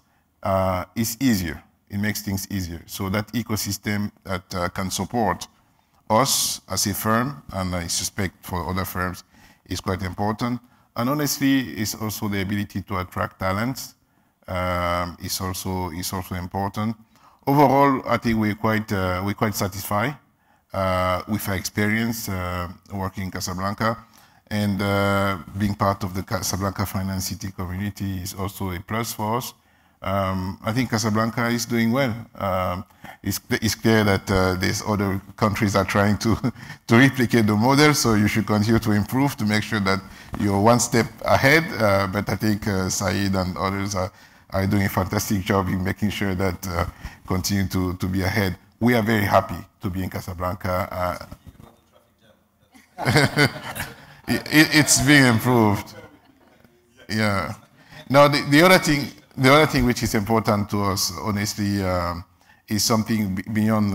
is easier. It makes things easier. So that ecosystem that can support us as a firm, and I suspect for other firms, is quite important. And honestly, it's also the ability to attract talents. Is also important. Overall, I think we're quite satisfied with our experience working in Casablanca, and being part of the Casablanca Finance City community is also a plus for us. I think Casablanca is doing well. It's clear that there's other countries are trying to replicate the model, so you should continue to improve to make sure that you're one step ahead. But I think Saeed and others are doing a fantastic job in making sure that continue to be ahead. We are very happy to be in Casablanca. It's being improved. Yeah. Now the other thing which is important to us, honestly, is something beyond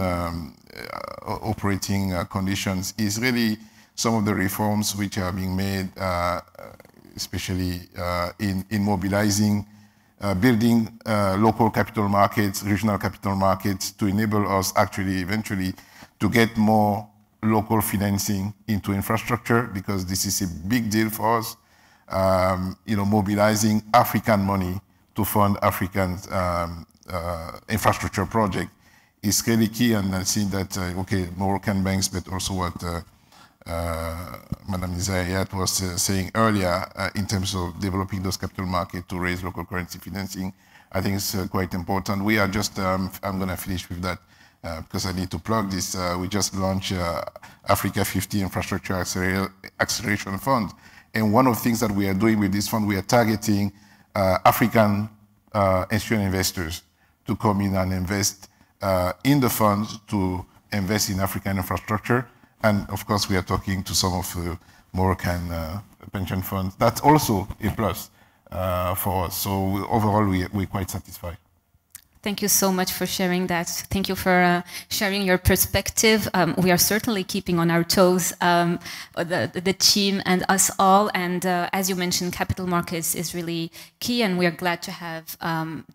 operating conditions. Is really some of the reforms which are being made, especially in mobilizing, building local capital markets, regional capital markets, to enable us actually eventually to get more local financing into infrastructure, because this is a big deal for us. Mobilizing African money to fund African infrastructure project is really key, and I see that, Moroccan banks, but also what Madame Zayat was saying earlier in terms of developing those capital markets to raise local currency financing, I think it's quite important. We are just, I'm going to finish with that because I need to plug this. We just launched Africa 50 Infrastructure Acceleration Fund. And one of the things that we are doing with this fund, we are targeting African institutional investors to come in and invest in the funds to invest in African infrastructure. And of course, we are talking to some of the Moroccan pension funds. That's also a plus for us. So overall, we're quite satisfied. Thank you so much for sharing that. Thank you for sharing your perspective. We are certainly keeping on our toes, the team and us all. And as you mentioned, capital markets is really key, and we are glad to have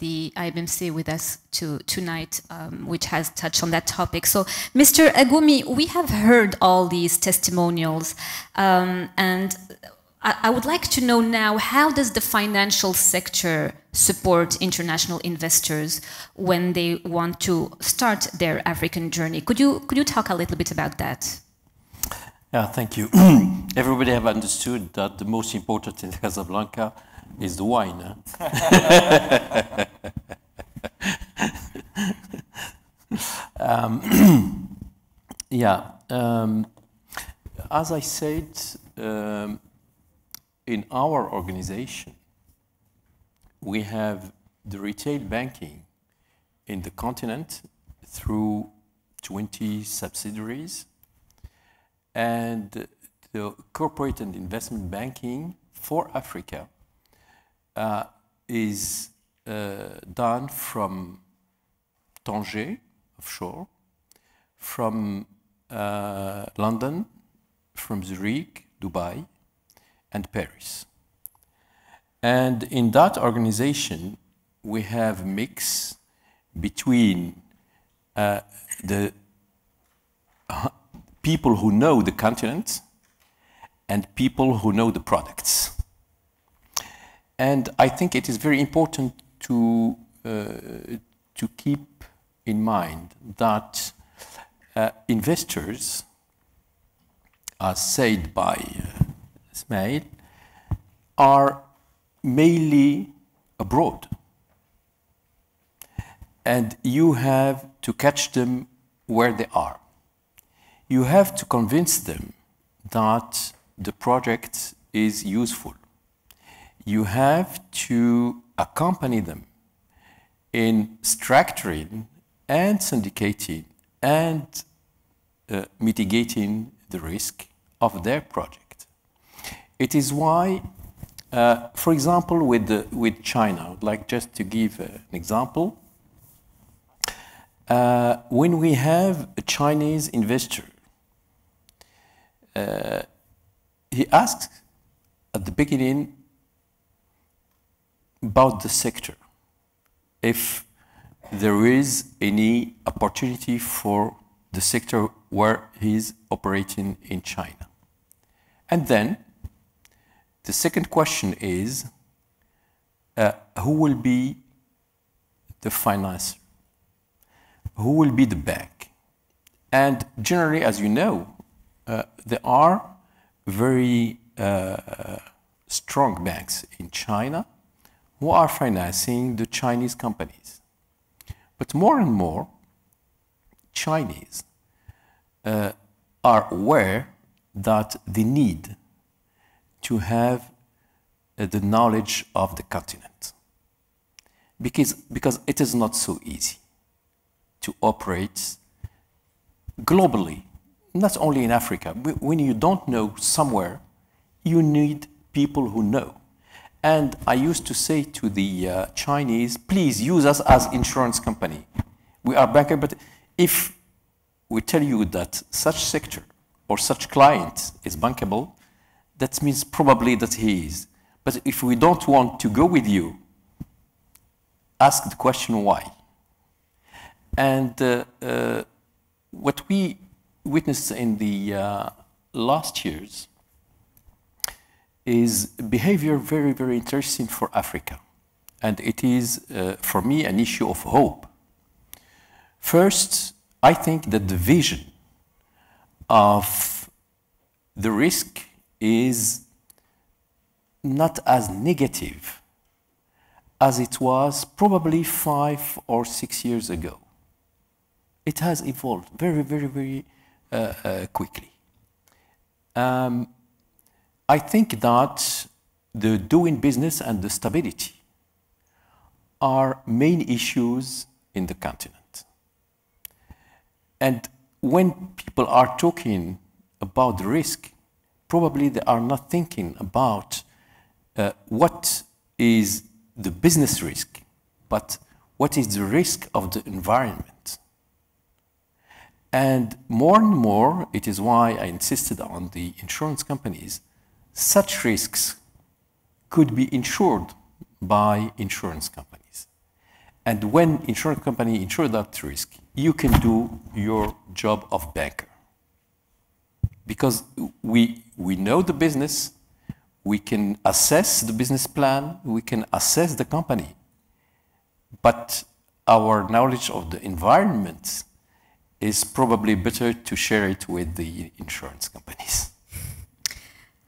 the IBMC with us tonight, which has touched on that topic. So, Mr. Agumi, we have heard all these testimonials, and I would like to know now, how does the financial sector support international investors when they want to start their African journey? Could you talk a little bit about that? Yeah, thank you. Everybody have understood that the most important in Casablanca is the wine. As I said, in our organization, we have the retail banking in the continent through 20 subsidiaries, and the corporate and investment banking for Africa is done from Tanger, offshore, from London, from Zurich, Dubai, and Paris. And in that organization, we have a mix between the people who know the continent and people who know the products. And I think it is very important to keep in mind that investors, as said by Ismail, are mainly abroad. And you have to catch them where they are. You have to convince them that the project is useful. you have to accompany them in structuring and syndicating and mitigating the risk of their project. It is why, for example, with China, I would like just to give an example. When we have a Chinese investor, he asks at the beginning about the sector, if there is any opportunity for the sector where he's operating in China. And then the second question is, who will be the financer? Who will be the bank? And generally, as you know, there are very strong banks in China who are financing the Chinese companies. But more and more, Chinese are aware that they need to have the knowledge of the continent. Because it is not so easy to operate globally, not only in Africa. When you don't know somewhere, you need people who know. And I used to say to the Chinese, please use us as insurance company. We are banker, but if we tell you that such sector or such client is bankable, that means probably that he is. But if we don't want to go with you, ask the question why. And what we witnessed in the last years is behavior very, very interesting for Africa. And it is, for me, an issue of hope. First, I think that the vision of the risk is not as negative as it was probably 5 or 6 years ago. It has evolved very, very, very quickly. I think that the doing business and the stability are main issues in the continent. And when people are talking about the risk, probably they are not thinking about what is the business risk, but what is the risk of the environment. And more, it is why I insisted on the insurance companies, such risks could be insured by insurance companies. And when insurance company insure that risk, you can do your job of banker. Because we know the business, we can assess the business plan, we can assess the company. But our knowledge of the environment is probably better to share it with the insurance companies.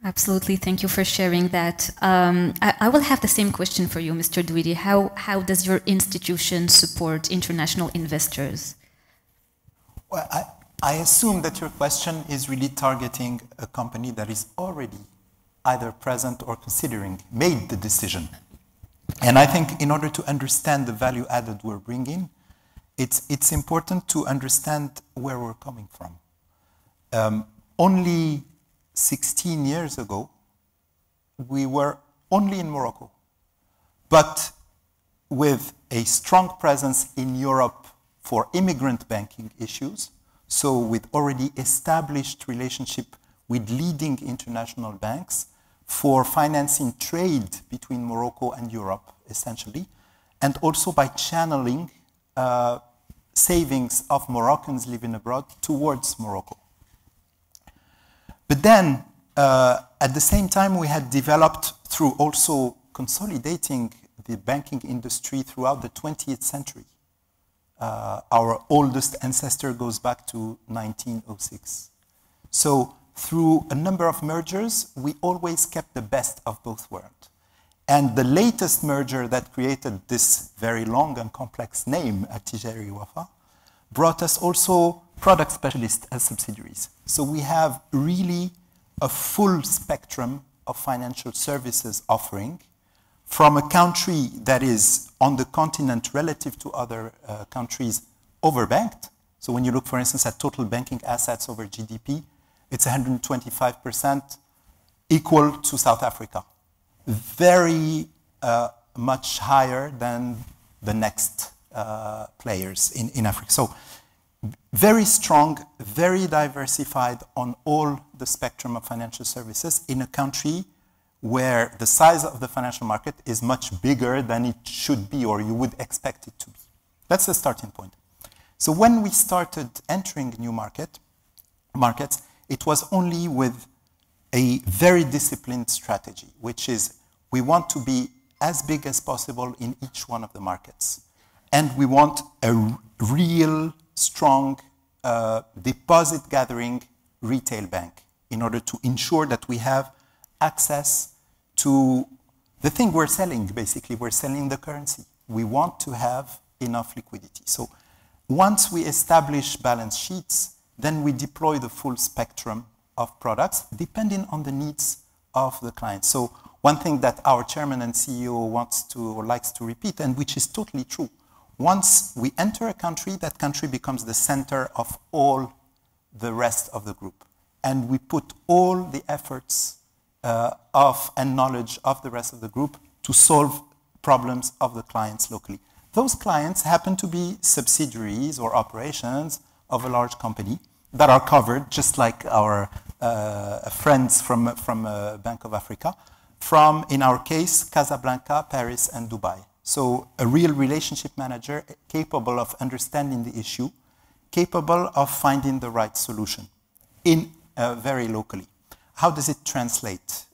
Absolutely, thank you for sharing that. I will have the same question for you, Mr. Dwidi. How does your institution support international investors? Well, I assume that your question is really targeting a company that is already either present or considering made the decision. And I think in order to understand the value added we're bringing, it's important to understand where we're coming from. Only 16 years ago, we were only in Morocco, but with a strong presence in Europe for immigrant banking issues, so with already established relationship with leading international banks for financing trade between Morocco and Europe, essentially, and also by channeling savings of Moroccans living abroad towards Morocco. But then, at the same time, we had developed through also consolidating the banking industry throughout the 20th century. Our oldest ancestor goes back to 1906. So through a number of mergers, we always kept the best of both worlds. And the latest merger that created this very long and complex name at Tijari Wafa brought us also product specialists as subsidiaries. So we have really a full spectrum of financial services offering from a country that is on the continent relative to other countries overbanked. So when you look, for instance, at total banking assets over GDP, it's 125% equal to South Africa. Very much higher than the next players in Africa. So very strong, very diversified on all the spectrum of financial services in a country where the size of the financial market is much bigger than it should be or you would expect it to be. That's the starting point. So when we started entering new markets, it was only with a very disciplined strategy, which is we want to be as big as possible in each one of the markets. And we want a real strong deposit gathering retail bank in order to ensure that we have access to the thing we're selling. Basically, we're selling the currency. We want to have enough liquidity. So once we establish balance sheets, then we deploy the full spectrum of products depending on the needs of the client. So one thing that our chairman and CEO wants to or likes to repeat, and which is totally true, once we enter a country, that country becomes the center of all the rest of the group. And we put all the efforts and knowledge of the rest of the group to solve problems of the clients locally. Those clients happen to be subsidiaries or operations of a large company that are covered, just like our friends from Bank of Africa, from, in our case, Casablanca, Paris, and Dubai. So a real relationship manager capable of understanding the issue, capable of finding the right solution in very locally. How does it translate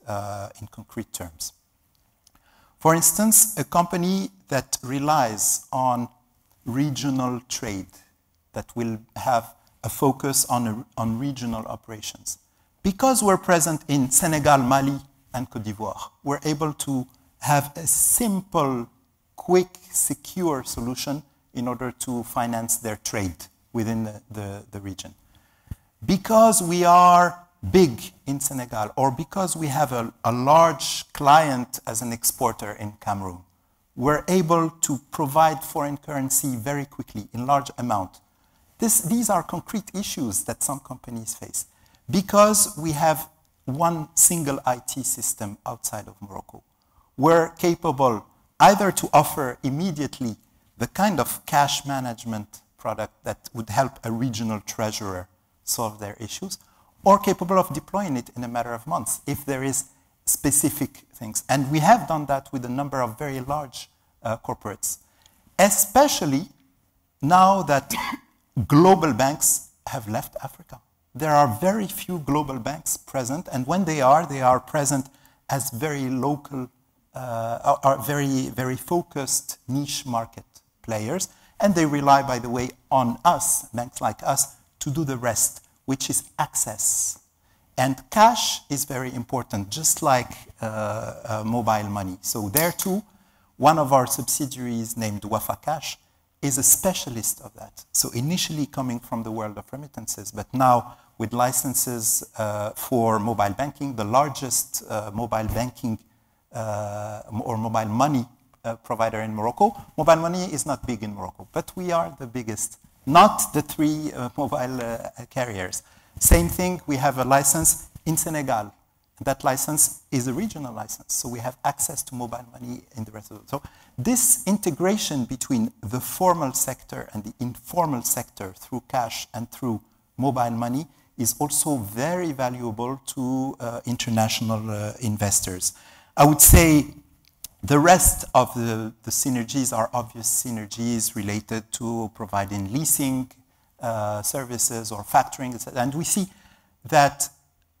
in concrete terms? For instance, a company that relies on regional trade, that will have a focus on regional operations. Because we're present in Senegal, Mali, and Côte d'Ivoire, we're able to have a simple, quick, secure solution in order to finance their trade within the region. Because we are big in Senegal, or because we have a large client as an exporter in Cameroon, we're able to provide foreign currency very quickly in large amount. These are concrete issues that some companies face. Because we have one single IT system outside of Morocco, we're capable either to offer immediately the kind of cash management product that would help a regional treasurer solve their issues, or capable of deploying it in a matter of months if there is specific things. And we have done that with a number of very large corporates, especially now that global banks have left Africa. There are very few global banks present, and when they are present as very local, are very, very focused niche market players, and they rely, by the way, on us, banks like us, to do the rest, which is access. And cash is very important, just like mobile money. So there too, one of our subsidiaries named Wafa Cash is a specialist of that. So initially coming from the world of remittances, but now with licenses for mobile banking, the largest mobile banking or mobile money provider in Morocco. Mobile money is not big in Morocco, but we are the biggest, not the three mobile carriers. Same thing, we have a license in Senegal. That license is a regional license, so we have access to mobile money in the rest of the world. So this integration between the formal sector and the informal sector through cash and through mobile money is also very valuable to international investors. I would say the rest of the synergies are obvious synergies related to providing leasing services or factoring, etc. And we see that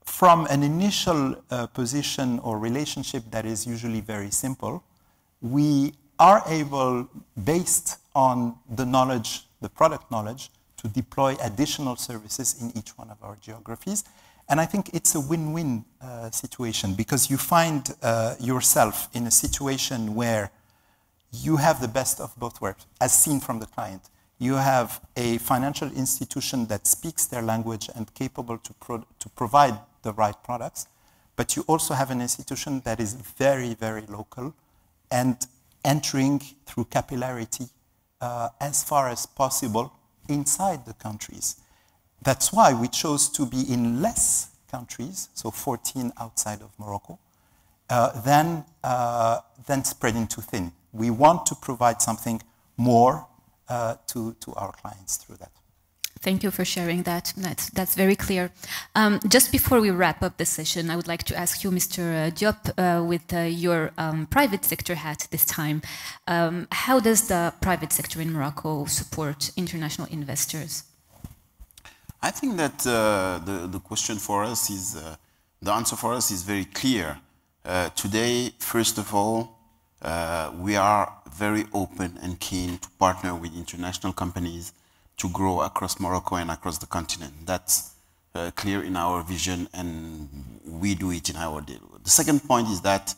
from an initial position or relationship that is usually very simple, we are able, based on the knowledge, the product knowledge, to deploy additional services in each one of our geographies. And I think it's a win-win situation, because you find yourself in a situation where you have the best of both worlds, as seen from the client. You have a financial institution that speaks their language and capable to provide the right products, but you also have an institution that is very, very local and entering through capillarity as far as possible inside the countries. That's why we chose to be in less countries, so 14 outside of Morocco, than spreading too thin. We want to provide something more to our clients through that. Thank you for sharing that. That's very clear. Just before we wrap up the session, I would like to ask you, Mr. Diop, with your private sector hat this time, how does the private sector in Morocco support international investors? I think that the question for us is, the answer for us is very clear. Today, first of all, we are very open and keen to partner with international companies to grow across Morocco and across the continent. That's clear in our vision, and we do it in our deal. The second point is that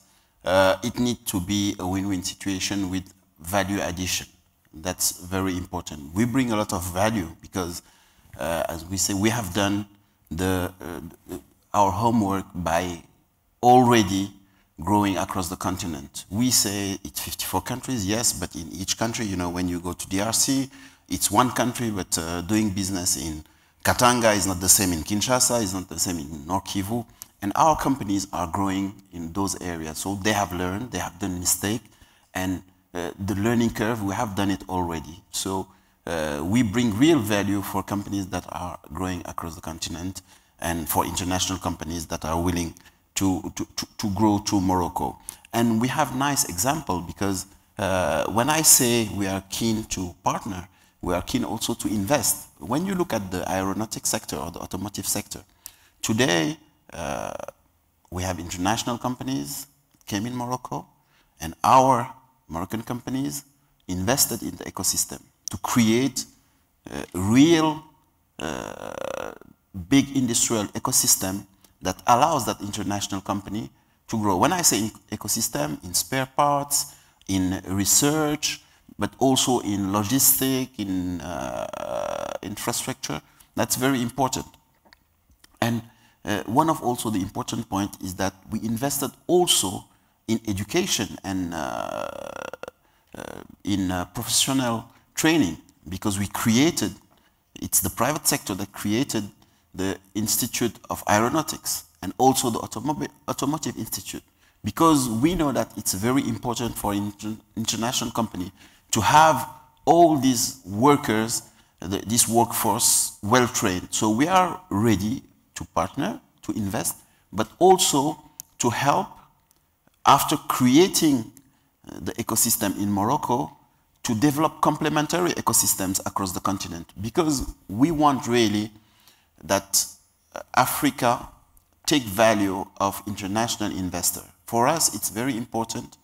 it needs to be a win-win situation with value addition. That's very important. We bring a lot of value because, as we say, we have done our homework by already growing across the continent. We say it's 54 countries, yes, but in each country, you know, when you go to DRC, it's one country, but doing business in Katanga is not the same in Kinshasa, is not the same in North Kivu. And our companies are growing in those areas. So they have learned, they have done mistakes, and the learning curve, we have done it already. So we bring real value for companies that are growing across the continent and for international companies that are willing to grow to Morocco. And we have nice example because when I say we are keen to partner, we are keen also to invest. When you look at the aeronautic sector or the automotive sector, today we have international companies came in Morocco, and our Moroccan companies invested in the ecosystem to create a real big industrial ecosystem that allows that international company to grow. When I say ecosystem, in spare parts, in research, but also in logistics, in infrastructure, that's very important. And one of also the important point is that we invested also in education and in professional training, because we created, it's the private sector that created the Institute of Aeronautics and also the Automotive Institute, because we know that it's very important for international company to have all these workers, this workforce well trained. So we are ready to partner, to invest, but also to help after creating the ecosystem in Morocco to develop complementary ecosystems across the continent, because we want really that Africa take value of international investor. For us, it's very important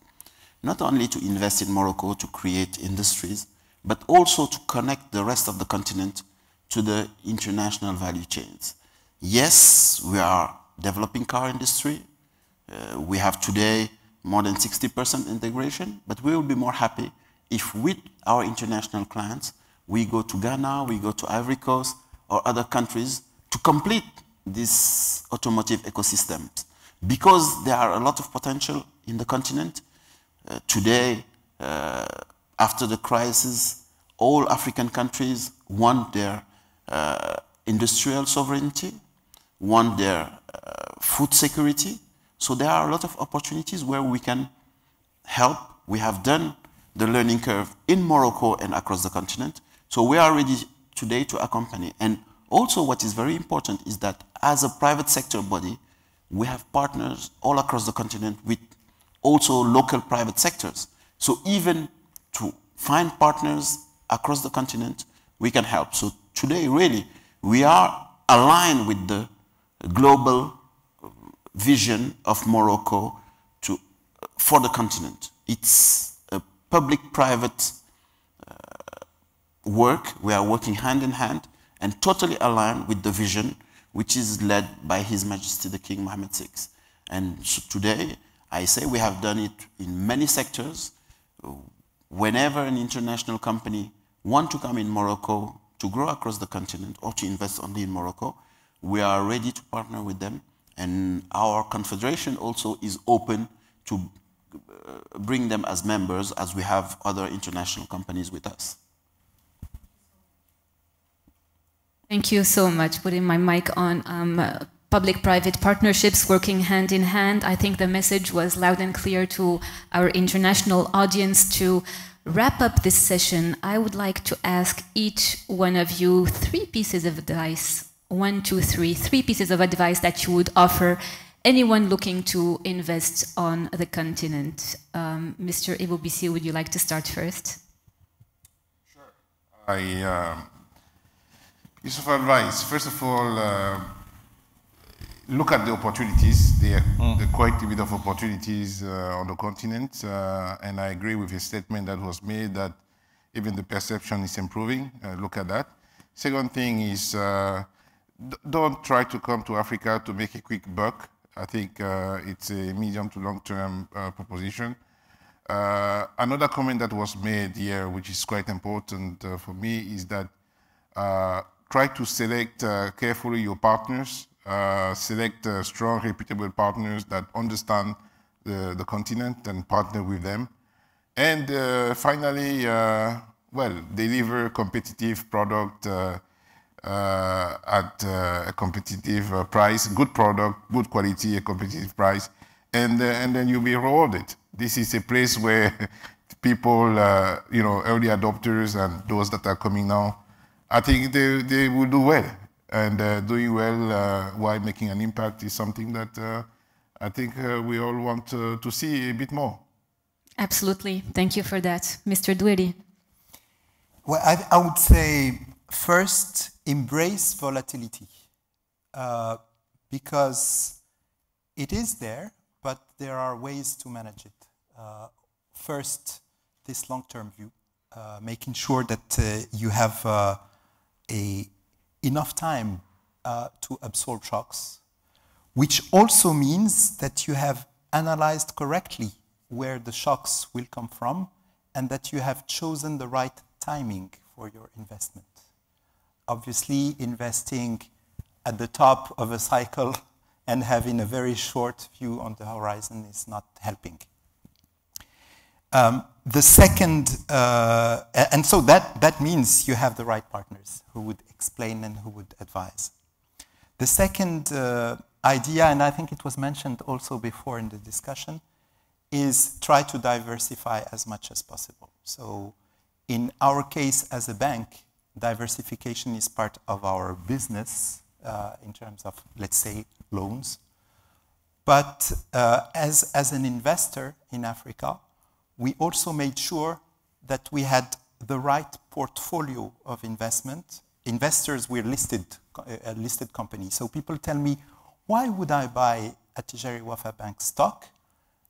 not only to invest in Morocco to create industries, but also to connect the rest of the continent to the international value chains. Yes, we are developing car industry. We have today more than 60% integration, but we will be more happy if with our international clients, we go to Ghana, we go to Ivory Coast or other countries to complete this automotive ecosystem, because there are a lot of potential in the continent. Today, after the crisis, all African countries want their industrial sovereignty, want their food security. So there are a lot of opportunities where we can help. We have done the learning curve in Morocco and across the continent. So we are ready today to accompany. And also what is very important is that as a private sector body, we have partners all across the continent with also local private sectors. So even to find partners across the continent, we can help. So today, really, we are aligned with the global vision of Morocco for the continent. It's a public-private work. We are working hand in hand and totally aligned with the vision which is led by His Majesty the King Mohammed VI. And so today, I say we have done it in many sectors. Whenever an international company wants to come in Morocco to grow across the continent or to invest only in Morocco, we are ready to partner with them. And our confederation also is open to bring them as members as we have other international companies with us. Thank you so much. Putting my mic on. Public-private partnerships working hand in hand. I think the message was loud and clear to our international audience. To wrap up this session, I would like to ask each one of you 3 pieces of advice. 1, 2, 3. 3 pieces of advice that you would offer anyone looking to invest on the continent. Mr. Bise, would you like to start first? Sure. Piece of advice. First of all, look at the opportunities. There are quite a bit of opportunities on the continent, and I agree with his statement that was made that even the perception is improving. Look at that. Second thing is, don't try to come to Africa to make a quick buck. I think it's a medium to long-term proposition. Another comment that was made here, which is quite important for me, is that try to select carefully your partners. Select strong, reputable partners that understand the continent and partner with them. And finally, well, deliver competitive product at a competitive price, good product, good quality, a competitive price, and then you'll be rewarded. This is a place where people, you know, early adopters and those that are coming now, I think they will do well. And doing well while making an impact is something that I think we all want to see a bit more. Absolutely. Thank you for that. Mr. Doueri. Well, I would say, first, embrace volatility. Because it is there, but there are ways to manage it. First, this long-term view, making sure that you have enough time to absorb shocks, which also means that you have analyzed correctly where the shocks will come from and that you have chosen the right timing for your investment. Obviously, investing at the top of a cycle and having a very short view on the horizon is not helping. The second, and so that means you have the right partners who would explain and who would advise. The second idea, and I think it was mentioned also before in the discussion, is try to diversify as much as possible. So in our case as a bank, diversification is part of our business in terms of, let's say, loans. But as an investor in Africa, we also made sure that we had the right portfolio of investment. Investors were a listed company. So people tell me, why would I buy Attijari Wafa Bank stock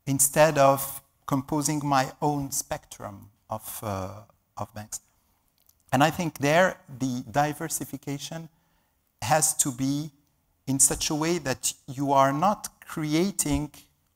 instead of composing my own spectrum of banks? And I think there, the diversification has to be in such a way that you are not creating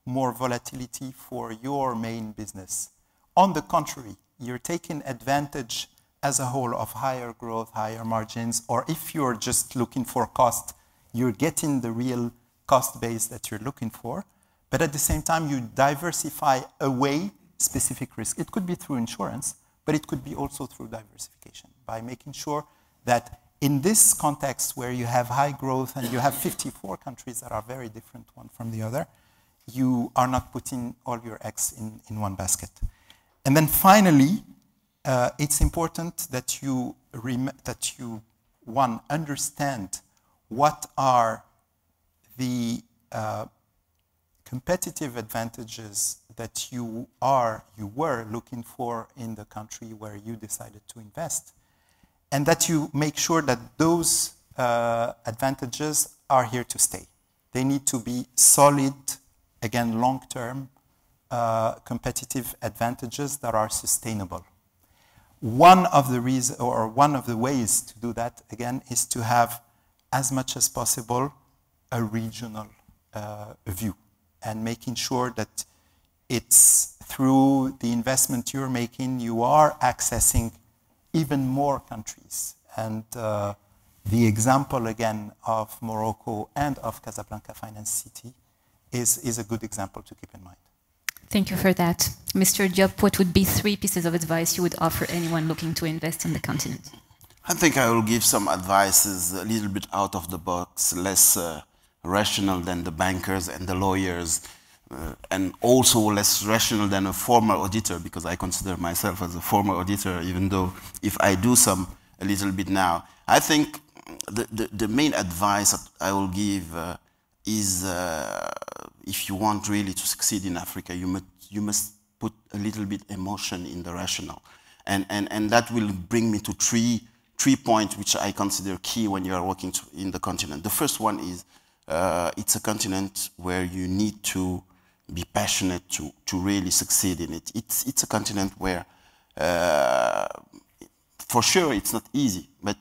more volatility for your main business. On the contrary, you're taking advantage as a whole of higher growth, higher margins, or if you're just looking for cost, you're getting the real cost base that you're looking for. But at the same time, you diversify away specific risk. It could be through insurance, but it could be also through diversification by making sure that in this context where you have high growth and you have 54 countries that are very different one from the other, you are not putting all your eggs in one basket. And then finally, it's important that you understand what are the competitive advantages that you were looking for in the country where you decided to invest, and that you make sure that those advantages are here to stay. They need to be solid, again, long-term competitive advantages that are sustainable. One of the ways to do that, again, is to have, as much as possible, a regional view, and making sure that it's through the investment you're making, you are accessing even more countries. And the example, again, of Morocco and of Casablanca Finance City is a good example to keep in mind. Thank you for that. Mr. Diop, what would be 3 pieces of advice you would offer anyone looking to invest in the continent? I think I will give some advices a little bit out of the box, less rational than the bankers and the lawyers, and also less rational than a former auditor, because I consider myself as a former auditor, even though if I do some a little bit now. I think the main advice that I will give is if you want really to succeed in Africa, you must put a little bit emotion in the rational. And that will bring me to three points which I consider key when you are working in the continent. The first one is it's a continent where you need to be passionate to really succeed in it. It's a continent where, for sure, it's not easy, but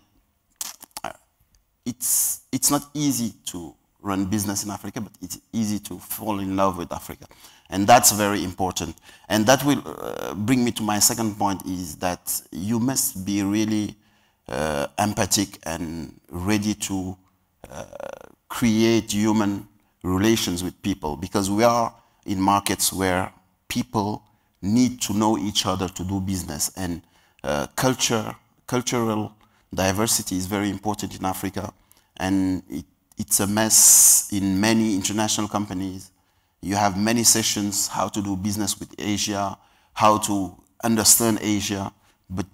it's not easy to run business in Africa, but it's easy to fall in love with Africa. And that's very important. And that will bring me to my second point, is that you must be really empathic and ready to create human relations with people, because we are in markets where people need to know each other to do business, and cultural diversity is very important in Africa, and it's a mess in many international companies. You have many sessions how to do business with Asia, how to understand Asia, but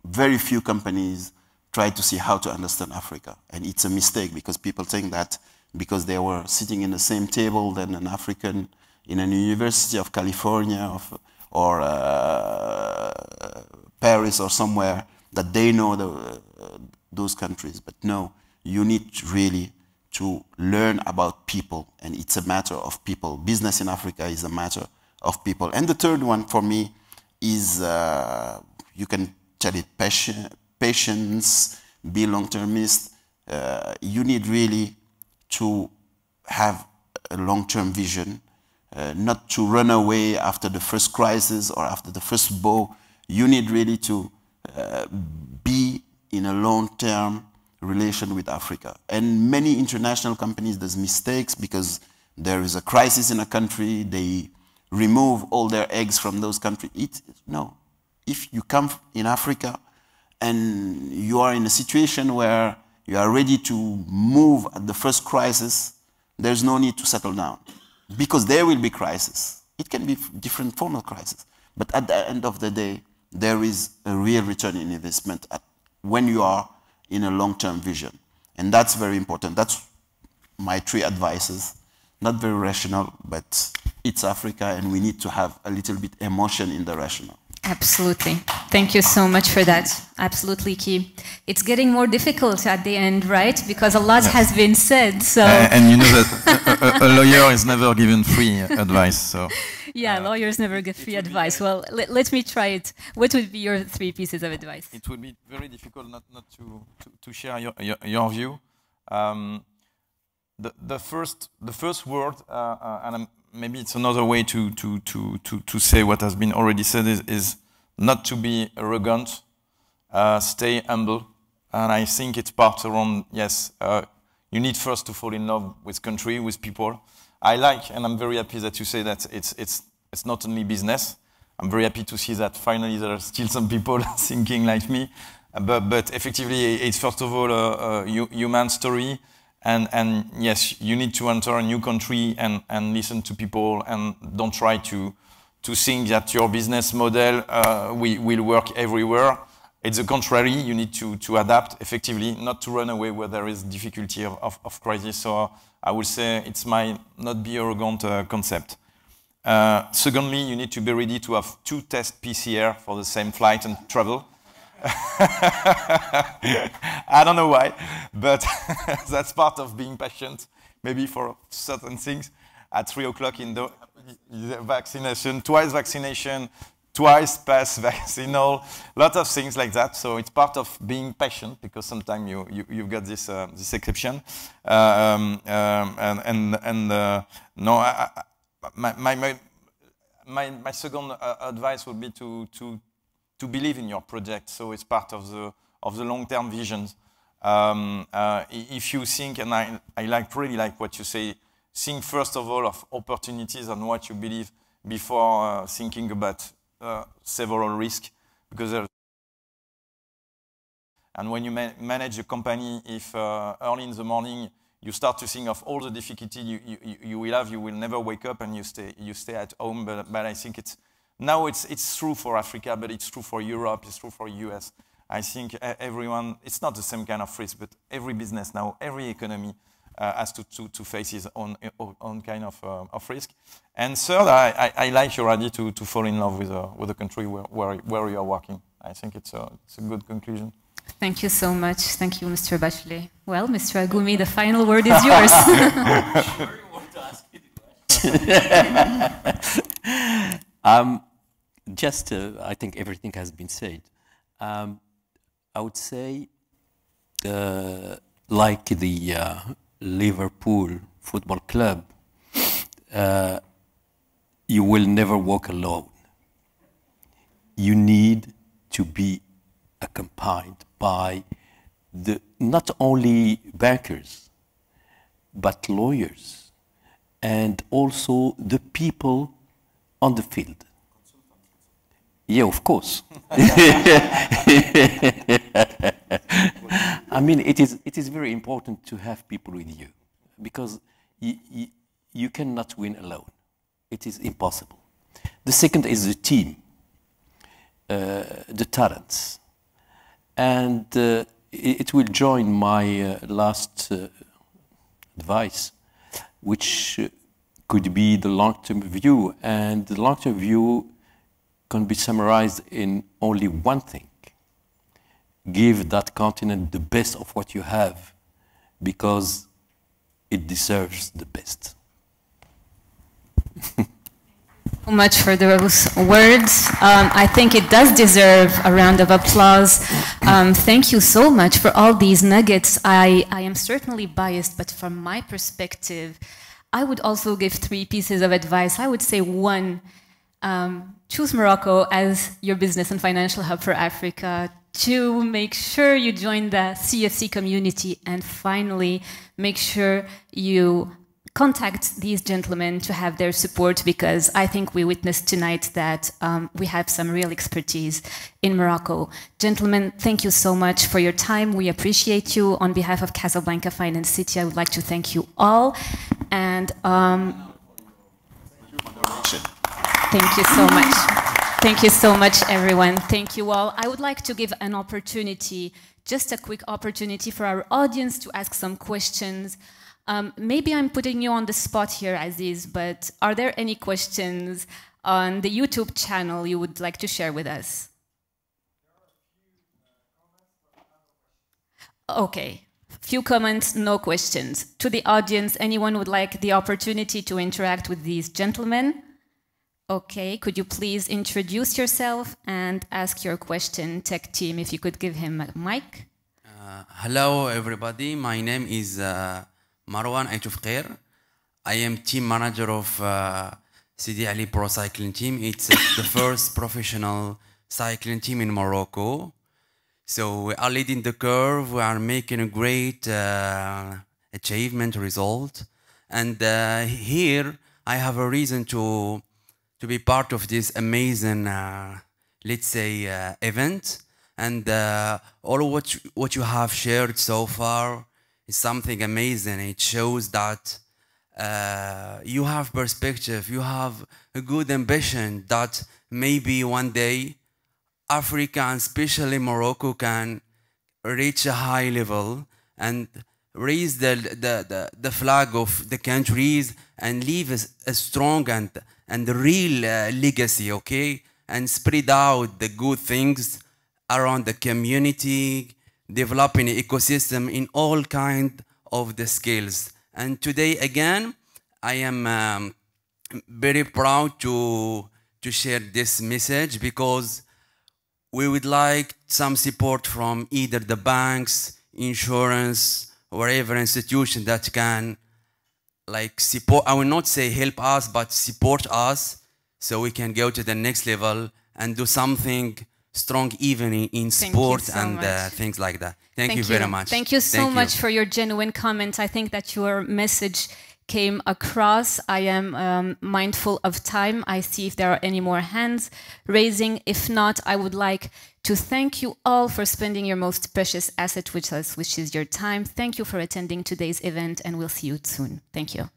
very few companies try to see how to understand Africa. And it's a mistake, because people think that because they were sitting in the same table than an African in a University of California or Paris or somewhere, that they know those countries. But no, you need really to learn about people, and it's a matter of people. Business in Africa is a matter of people. And the third one for me is, you can tell it, patience, be long-termist. You need really to have a long-term vision, not to run away after the first crisis or after the first blow. You need really to be in a long-term relation with Africa. And many international companies do mistakes because there is a crisis in a country, they remove all their eggs from those countries. No. If you come in Africa and you are in a situation where you are ready to move at the first crisis, there's no need to settle down, because there will be crisis. It can be different form of crisis, but at the end of the day, there is a real return in investment when you are in a long-term vision. And that's very important. That's my 3 advices. Not very rational, but it's Africa, and we need to have a little bit emotion in the rational. Absolutely. Thank you so much for that. Absolutely key. It's getting more difficult at the end, right? Because a lot has been said. So. And you know that a lawyer is never given free advice. So. Yeah, lawyers never give free advice. Well, let me try it. What would be your 3 pieces of advice? It would be very difficult not to share your view. The first word, and maybe it's another way to say what has been already said, is not to be arrogant, stay humble. And I think it's part around, yes, you need first to fall in love with country, with people. I like, and I'm very happy that you say that it's not only business. I'm very happy to see that finally there are still some people thinking like me. But effectively, it's first of all a human story. And yes, you need to enter a new country and listen to people, and don't try to think that your business model will work everywhere. It's the contrary. You need to adapt effectively, not to run away where there is difficulty of crisis. So I would say it's my not be arrogant concept. Secondly, you need to be ready to have 2 test PCR for the same flight and travel. I don't know why, but that's part of being patient, maybe for certain things. At 3 o'clock in the vaccination, twice pass vaccinal, lot of things like that. So it's part of being patient, because sometimes you've got this exception. No, my second advice would be to believe in your project. So it's part of the long-term visions. If you think, and I really like what you say, think first of all of opportunities and what you believe before thinking about several risks, because and when you manage a company, if early in the morning you start to think of all the difficulty you will have, you will never wake up and you stay at home. But I think it's true for Africa, but it's true for Europe, it's true for US. I think everyone, it's not the same kind of risk, but every business now, every economy has to face its own kind of risk. And third, I like your idea to fall in love with the country where you are working. I think it's a good conclusion. Thank you so much. Thank you, Mr. Bachelet. Well, Mr. Agumi, the final word is yours. Sure you want to ask me the question. I think everything has been said. I would say, like the Liverpool Football Club, you will never walk alone. You need to be accompanied by not only bankers, but lawyers, and also the people on the field. Yeah, of course. I mean, it is very important to have people with you, because you cannot win alone. It is impossible. The second is the team, the talents. And it will join my last advice, which could be the long-term view. And the long-term view can be summarized in only one thing. Give that continent the best of what you have, because it deserves the best. So much for those words. I think it does deserve a round of applause. Thank you so much for all these nuggets. I am certainly biased, but from my perspective, I would also give 3 pieces of advice. I would say 1, choose Morocco as your business and financial hub for Africa. 2, make sure you join the CFC community. And finally, make sure you contact these gentlemen to have their support, because I think we witnessed tonight that we have some real expertise in Morocco. Gentlemen, thank you so much for your time. We appreciate you. On behalf of Casablanca Finance City, I would like to thank you all. And thank you so much. Thank you so much, everyone. Thank you all. I would like to give an opportunity, just a quick opportunity for our audience to ask some questions. Maybe I'm putting you on the spot here, Aziz, but are there any questions on the YouTube channel you would like to share with us? Okay, few comments, no questions. To the audience, anyone would like the opportunity to interact with these gentlemen? Okay, could you please introduce yourself and ask your question? Tech team, if you could give him a mic. Hello, everybody. My name is Marwan Aitoufkir. I am team manager of Sidi Ali Pro Cycling Team. It's the first professional cycling team in Morocco. So we are leading the curve. We are making a great achievement result. And here I have a reason to be part of this amazing, let's say, event. And all what you have shared so far is something amazing. It shows that you have perspective, you have a good ambition that maybe one day Africa, and especially Morocco, can reach a high level and raise the flag of the countries and leave a strong and real legacy, okay? And spread out the good things around the community, developing an ecosystem in all kinds of the skills. And today, again, I am very proud to share this message, because we would like some support from either the banks, insurance, whatever institution that can like support, I will not say help us, but support us so we can go to the next level and do something strong even in sport and things like that. Thank you very much. Thank you so much for your genuine comment. I think that your message came across. I am mindful of time. I see if there are any more hands raising. If not, I would like to thank you all for spending your most precious asset with us, which is your time. Thank you for attending today's event, and we'll see you soon. Thank you.